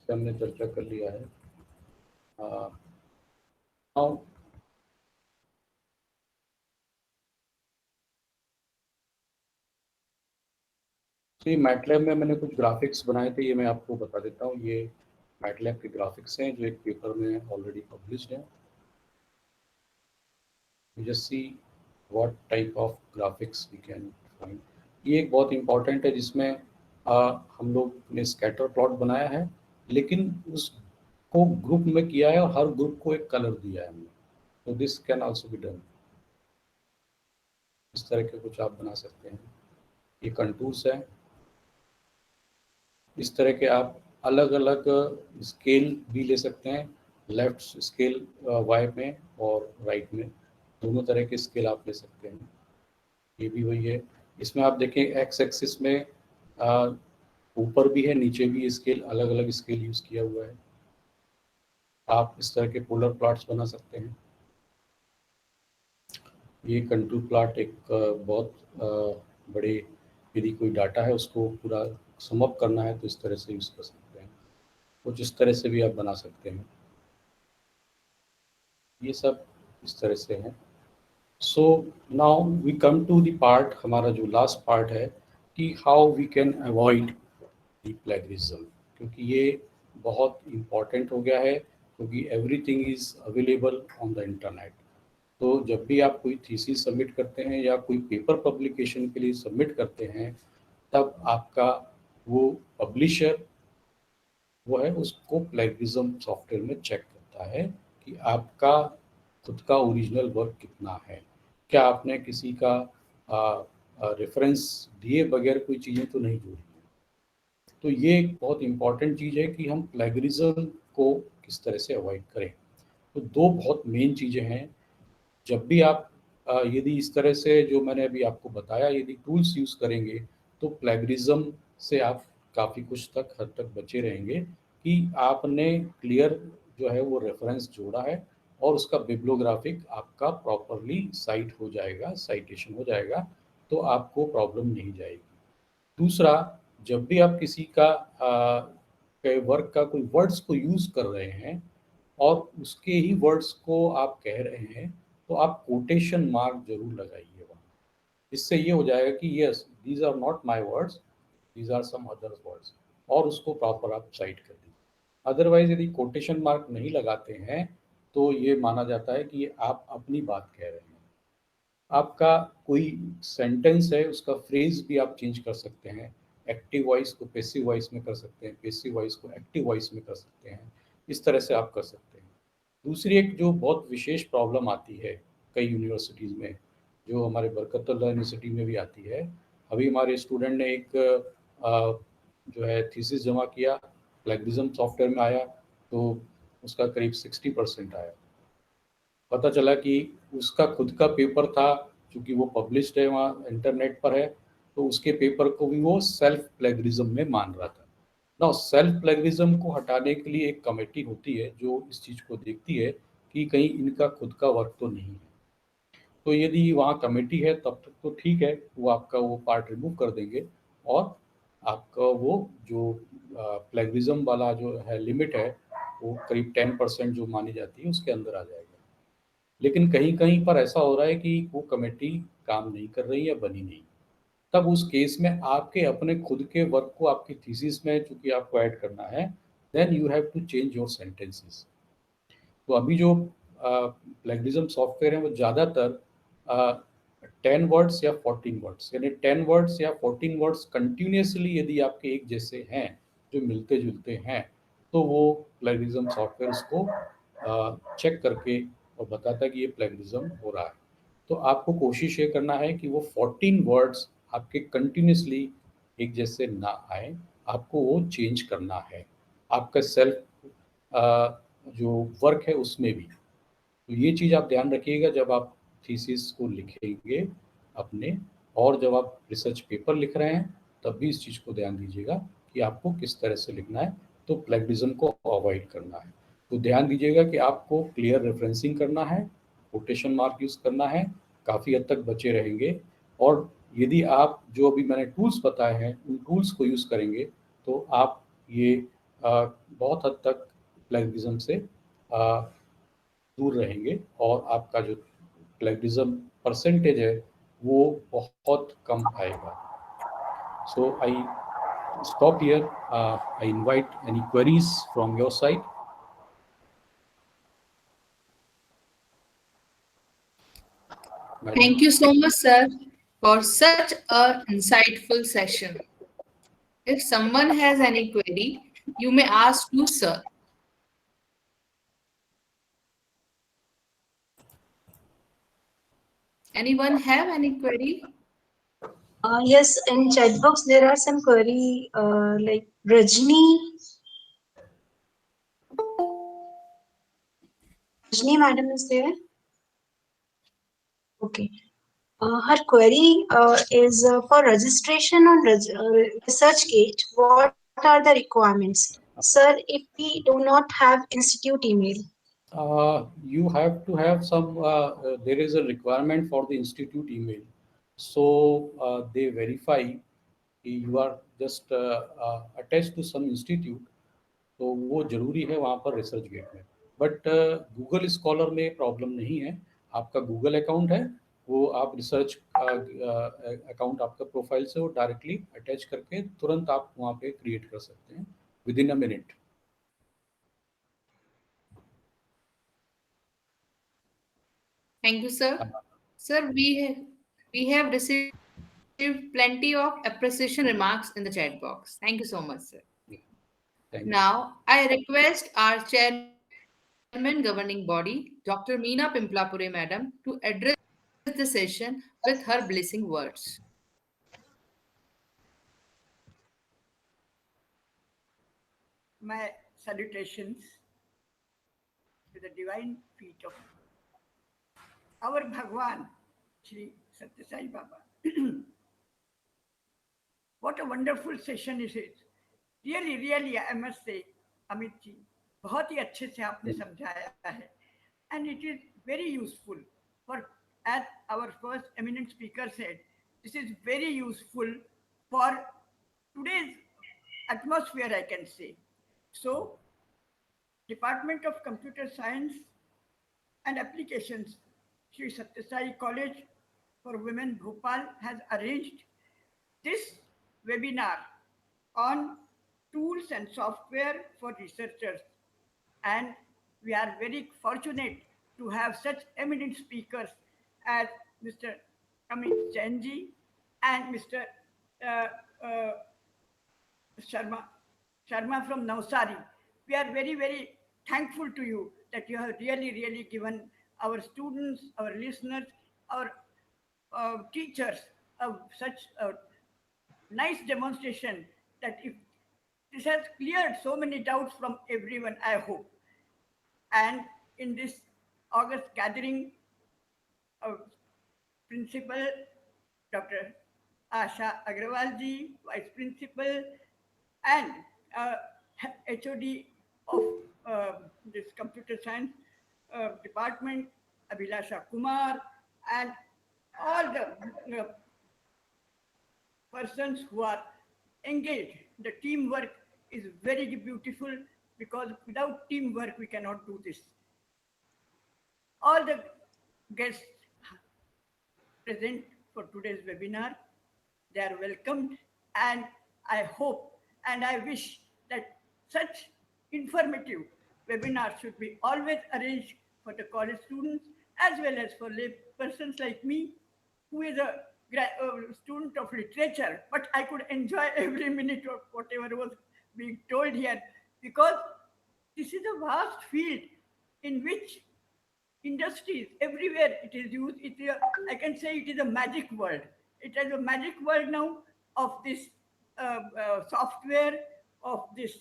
D: हमने चर्चा कर लिया है। अब तो ये मैटलैब में मैंने कुछ ग्राफिक्स बनाए थे, ये मैं आपको बता देता हूँ। ये मैटलैब के ग्राफिक्स हैं जो एक पेपर में ऑलरेडी पब्लिश्ड है। Just see what type of graphics we can find. ये एक बहुत इंपॉर्टेंट है जिसमें हम लोग ने स्कैटर प्लॉट बनाया है, लेकिन उसको ग्रुप में किया है और हर ग्रुप को एक कलर दिया है हमने। तो this can also be done. इस तरह के कुछ आप बना सकते हैं। ये कंटूर्स है। इस तरह के आप अलग अलग स्केल भी ले सकते हैं, लेफ्ट स्केल वाई में और राइट में, दोनों तरह के स्केल आप ले सकते हैं। ये भी वही है। इसमें आप देखें एक्स एक्सिस में ऊपर भी है नीचे भी स्केल, अलग अलग स्केल यूज़ किया हुआ है। आप इस तरह के पोलर प्लॉट्स बना सकते हैं। ये कंटूर प्लॉट एक बहुत बड़े, यदि कोई डाटा है उसको पूरा समअप करना है तो इस तरह से यूज़ कर सकते हैं। कुछ इस तरह से भी आप बना सकते हैं। ये सब इस तरह से है। So now we come to the part, हमारा जो लास्ट पार्ट है कि how we can avoid the plagiarism, क्योंकि ये बहुत इम्पॉर्टेंट हो गया है, क्योंकि everything is available on the internet. तो जब भी आप कोई थीसिस सबमिट करते हैं या कोई पेपर पब्लिकेशन के लिए सबमिट करते हैं, तब आपका वो पब्लिशर वो है उसको प्लेगरिज्म सॉफ्टवेयर में चेक करता है कि आपका खुद का ओरिजिनल वर्क कितना है, क्या आपने किसी का रेफरेंस दिए बगैर कोई चीज़ें तो नहीं जोड़ी। तो ये एक बहुत इम्पॉर्टेंट चीज़ है कि हम प्लेगरिज्म को किस तरह से अवॉइड करें। तो दो बहुत मेन चीज़ें हैं। जब भी आप यदि इस तरह से जो मैंने अभी आपको बताया, यदि टूल्स यूज़ करेंगे तो प्लेगरिज्म से आप काफ़ी कुछ तक हद तक बचे रहेंगे कि आपने क्लियर जो है वो रेफरेंस जोड़ा है और उसका बिब्लियोग्राफिक आपका प्रॉपरली साइट हो जाएगा, साइटेशन हो जाएगा, तो आपको प्रॉब्लम नहीं जाएगी। दूसरा, जब भी आप किसी का वर्क का कोई वर्ड्स को यूज़ कर रहे हैं और उसके ही वर्ड्स को आप कह रहे हैं, तो आप कोटेशन मार्क जरूर लगाइए वहाँ। इससे ये हो जाएगा कि yes these are not my words, these are some other words, और उसको प्रॉपर आप साइट कर दीजिए। अदरवाइज यदि कोटेशन मार्क नहीं लगाते हैं तो ये माना जाता है कि ये आप अपनी बात कह रहे हैं। आपका कोई सेंटेंस है उसका फ्रेज भी आप चेंज कर सकते हैं। एक्टिव वॉइस को पैसिव वॉइस में कर सकते हैं, पैसिव वॉइस को एक्टिव वॉइस में कर सकते हैं। इस तरह से आप कर सकते हैं। दूसरी एक जो बहुत विशेष प्रॉब्लम आती है कई यूनिवर्सिटीज़ में, जो हमारे बरकतुल्लाह यूनिवर्सिटी में भी आती है। अभी हमारे स्टूडेंट ने एक जो है थीसिस जमा किया, प्लेगरिज्म सॉफ्टवेयर में आया तो उसका करीब 60% आया। पता चला कि उसका खुद का पेपर था, क्योंकि वो पब्लिश्ड है वहाँ इंटरनेट पर है, तो उसके पेपर को भी वो सेल्फ प्लेगरिज्म में मान रहा था ना। सेल्फ प्लेगरिज्म को हटाने के लिए एक कमेटी होती है जो इस चीज़ को देखती है कि कहीं इनका खुद का वर्क तो नहीं है। तो यदि वहाँ कमेटी है तब तक तो ठीक है, वो आपका वो पार्ट रिमूव कर देंगे और आपका वो जो प्लेगरिज्म वाला जो है लिमिट है वो करीब 10% जो मानी जाती है उसके अंदर आ जाएगा। लेकिन कहीं कहीं पर ऐसा हो रहा है कि वो कमेटी काम नहीं कर रही या बनी नहीं, तब उस केस में आपके अपने खुद के वर्क को आपकी थीसिस में चूंकि आपको ऐड करना है, then you have to change your sentences. तो अभी जो प्लेगरिज्म सॉफ्टवेयर है वो ज़्यादातर 10 वर्ड्स या 14 वर्ड्स, यानी 10 वर्ड्स या 14 वर्ड्स कंटिन्यूसली यदि आपके एक जैसे हैं जो मिलते जुलते हैं, तो वो प्लेगरिज्म सॉफ्टवेयर उसको चेक करके और बताता है कि ये प्लेगरिज्म हो रहा है। तो आपको कोशिश ये करना है कि वो 14 वर्ड्स आपके कंटिन्यूसली एक जैसे ना आए, आपको वो चेंज करना है आपका सेल्फ जो वर्क है उसमें भी। तो ये चीज़ आप ध्यान रखिएगा जब आप थीसिस को लिखेंगे अपने, और जब आप रिसर्च पेपर लिख रहे हैं तब भी इस चीज़ को ध्यान दीजिएगा कि आपको किस तरह से लिखना है, तो प्लेगरिज्म को अवॉइड करना है। तो ध्यान दीजिएगा कि आपको क्लियर रेफरेंसिंग करना है, कोटेशन मार्क यूज़ करना है, काफ़ी हद तक बचे रहेंगे। और यदि आप जो अभी मैंने टूल्स बताए हैं उन टूल्स को यूज़ करेंगे तो आप ये बहुत हद तक प्लेगरिज्म से दूर रहेंगे और आपका जो प्लेगरिज्म परसेंटेज है वो बहुत कम आएगा। सो आई stop here. I invite any queries from your side. Madam.
B: Thank you so much, sir, for such a insightful session. If someone has any query, you may ask to sir. Anyone have any query?
K: Yes, in chat box there are some query like Rajni madam is there. Okay. Her query is for registration on ResearchGate. What are the requirements, sir? If we do not have institute email.
D: You have to have some. There is a requirement for the institute email, so they verify you are just attached to some institute. तो वो जरूरी है वहाँ पर research gate में। But Google scholar में problem नहीं है। आपका गूगल अकाउंट है, वो आप रिसर्च अकाउंट आपका प्रोफाइल से वो डायरेक्टली अटैच करके तुरंत आप वहाँ पे क्रिएट कर सकते हैं with in a minute.
B: Thank you, sir. Sir, we have received plenty of appreciation remarks in the chat box. Thank you so much, sir. Now, I request our chairman governing body, Dr. Meena Pimplapure madam, to address the session with her blessing words.
L: My salutations to the divine feet of our Bhagwan, Shri Satya Sai Baba. What a wonderful session it is. Really, I must say, Amit ji, बहुत ही अच्छे से आपने समझाया है. And it is very useful for, as our first eminent speaker said, this is very useful for today's atmosphere, I can say. So, Department of Computer Science and Applications, Sri Satya Sai College for Women, Bhopal has arranged this webinar on tools and software for researchers. And we are very fortunate to have such eminent speakers as Mr. Amit Jain ji and Mr. Sharma from Navsari. We are very thankful to you that you have really given our students, our listeners, our teachers such a nice demonstration that if this has cleared so many doubts from everyone, I hope. And in this August gathering, Principal Dr. Asha Agrawal ji, Vice Principal, and HOD of this Computer Science Department, Abhilasha Kumar, and all the persons who are engaged. The teamwork is very beautiful because without teamwork we cannot do this. All the guests present for today's webinar, they are welcomed, and I hope and I wish that such informative webinars should be always arranged for the college students as well as for lay persons like me, who is a student of literature, but I could enjoy every minute of whatever was being told here, because this is a vast field in which industries everywhere it is used. I can say it is a magic world. It is a magic world now of this software, of this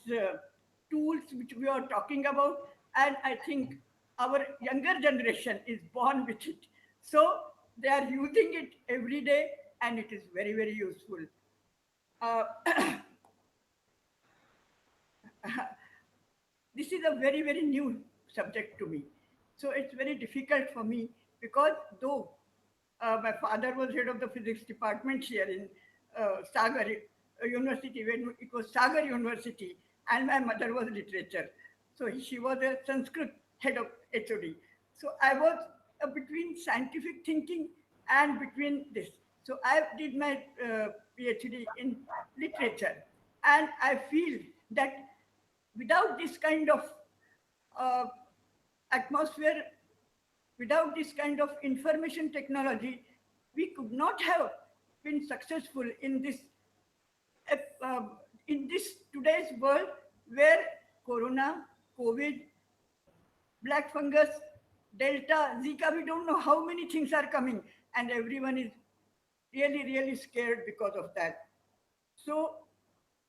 L: tools which we are talking about, and I think our younger generation is born with it. So they are using it every day, and it is very useful. Uh, this is a very new subject to me. So it's very difficult for me, because though my father was head of the physics department here in Sagar University, when it was Sagar University, and my mother was literature. So she was a Sanskrit head of HOD. So I was between scientific thinking and between this. So I did my PhD in literature, and I feel that without this kind of atmosphere, without this kind of information technology, we could not have been successful in this today's world, where corona, COVID, black fungus, delta, zika, we don't know how many things are coming, and everyone is really scared because of that. So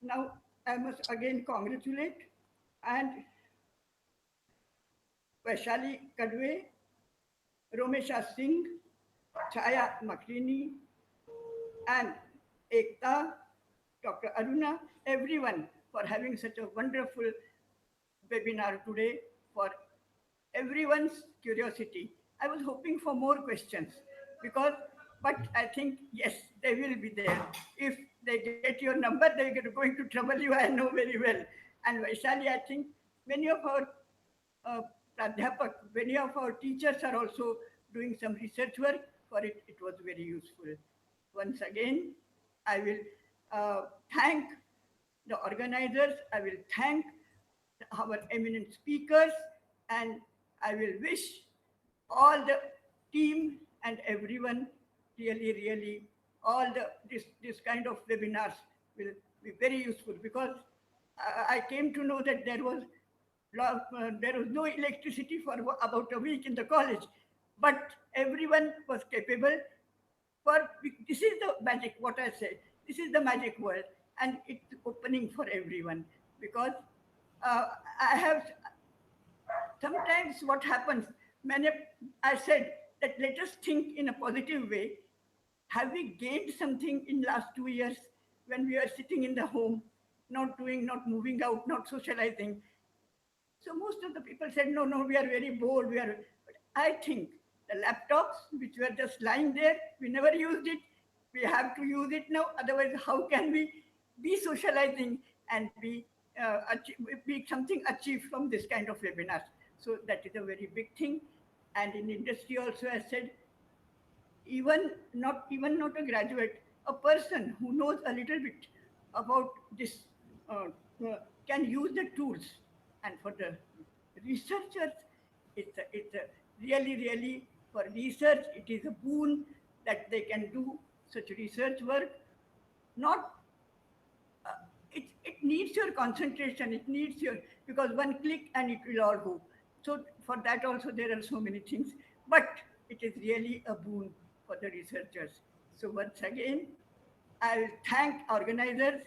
L: now I must again congratulate and Vaishali Kadwe, Romesha Singh, Chaya Makrini, and Ekta, Dr. Aruna, everyone for having such a wonderful webinar today, for everyone's curiosity. I was hoping for more questions, but I think, yes, they will be there. If they get your number, they're going to trouble you, I know very well. And Vaishali, I think many of our Pradhyapak, many of our teachers are also doing some research work for it. It was very useful. Once again, I will thank the organizers, I will thank our eminent speakers, and I will wish all the team and everyone really all this kind of webinars will be very useful, because I came to know that there was no electricity for about a week in the college, but everyone was capable. This is the magic, what I say, this is the magic world, and it's opening for everyone, because I have sometimes what happens, I said that let us think in a positive way. Have we gained something in last 2 years when we are sitting in the home, not not moving out, not socializing? So most of the people said, no, we are very bored. But I think the laptops, which were just lying there, we never used it. We have to use it now. Otherwise, how can we be socializing and be something achieved from this kind of webinars? So that is a very big thing. And in industry also, I said, even not a graduate, a person who knows a little bit about this can use the tools. And for the researchers, it's a really for research, it is a boon that they can do such research work. Not it needs your concentration, it needs your, because one click and it will all go. So for that also there are so many things, but it is really a boon for the researchers. So once again, I will thank organizers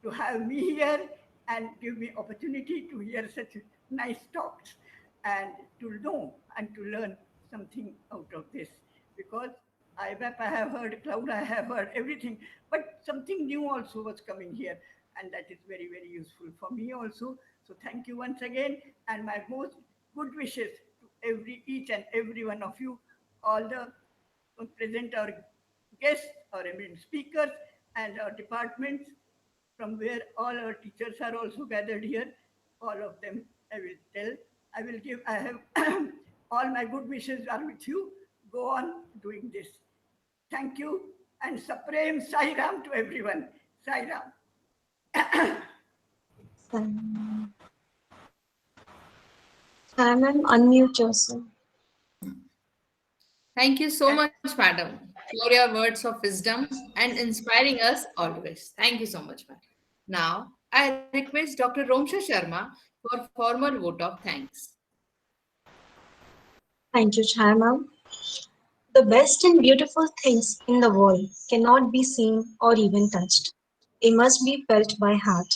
L: to have me here and give me opportunity to hear such nice talks and to know and to learn something out of this. Because IBAP I have heard, cloud I have heard, everything, but something new also was coming here, and that is very useful for me also. So thank you once again, and my most good wishes to each and every one of you, all the present our guests, or speakers, and our departments from where all our teachers are also gathered here. All of them I will tell. I will give, I have all my good wishes are with you. Go on doing this. Thank you, and Supreme Sai Ram to everyone. Sai Ram.
K: Ma'am, unmute yourself.
B: Thank you so much, madam, for your words of wisdom and inspiring us always. Thank you so much, madam. Now, I request Dr. Romsha Sharma for formal vote of thanks.
K: Thank you, Chai ma'am. The best and beautiful things in the world cannot be seen or even touched. They must be felt by heart.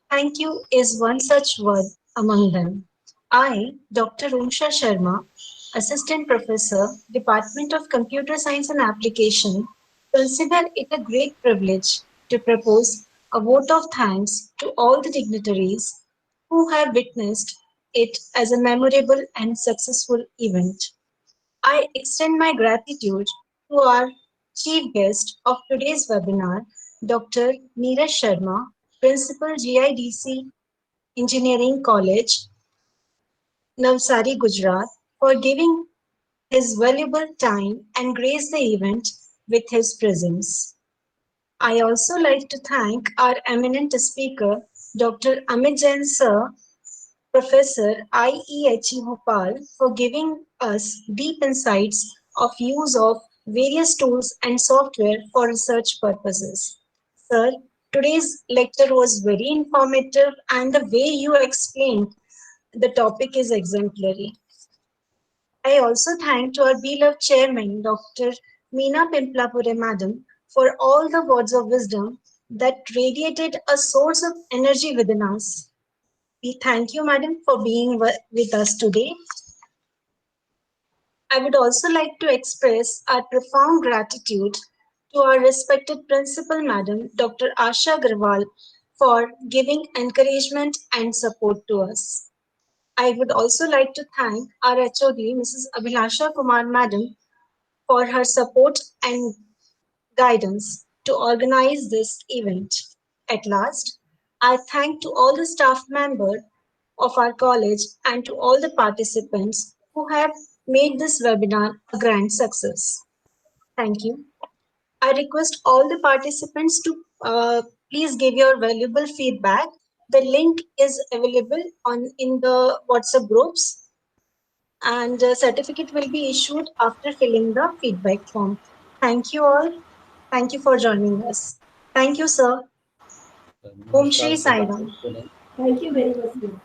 K: Thank you is one such word among them. I, Dr. Romsha Sharma, Assistant Professor, Department of Computer Science and Application, consider it a great privilege to propose a vote of thanks to all the dignitaries who have witnessed it as a memorable and successful event. I extend my gratitude to our chief guest of today's webinar, Dr. Neeraj Sharma, Principal GIDC Engineering College, Navsari, Gujarat, for giving his valuable time and grace the event with his presence. I also like to thank our eminent speaker, Dr. Amit Jain Sir, Professor IEHE Bhopal, for giving us deep insights of use of various tools and software for research purposes. Sir, today's lecture was very informative and the way you explained the topic is exemplary. I also thank to our beloved chairman, Dr. Meena Pimplapure Madam, for all the words of wisdom that radiated a source of energy within us. We thank you, Madam, for being with us today. I would also like to express our profound gratitude to our respected Principal Madam, Dr. Asha Agarwal, for giving encouragement and support to us. I would also like to thank our HOD, Mrs. Abhilasha Kumar Madam, for her support and guidance to organize this event. At last, I thank to all the staff members of our college and to all the participants who have made this webinar a grand success. Thank you. I request all the participants to please give your valuable feedback. The link is available in the WhatsApp groups, and the certificate will be issued after filling the feedback form. Thank you all. Thank you for joining us. Thank you, sir. Om Shri Sai Ram.
C: Thank you very much, ma'am.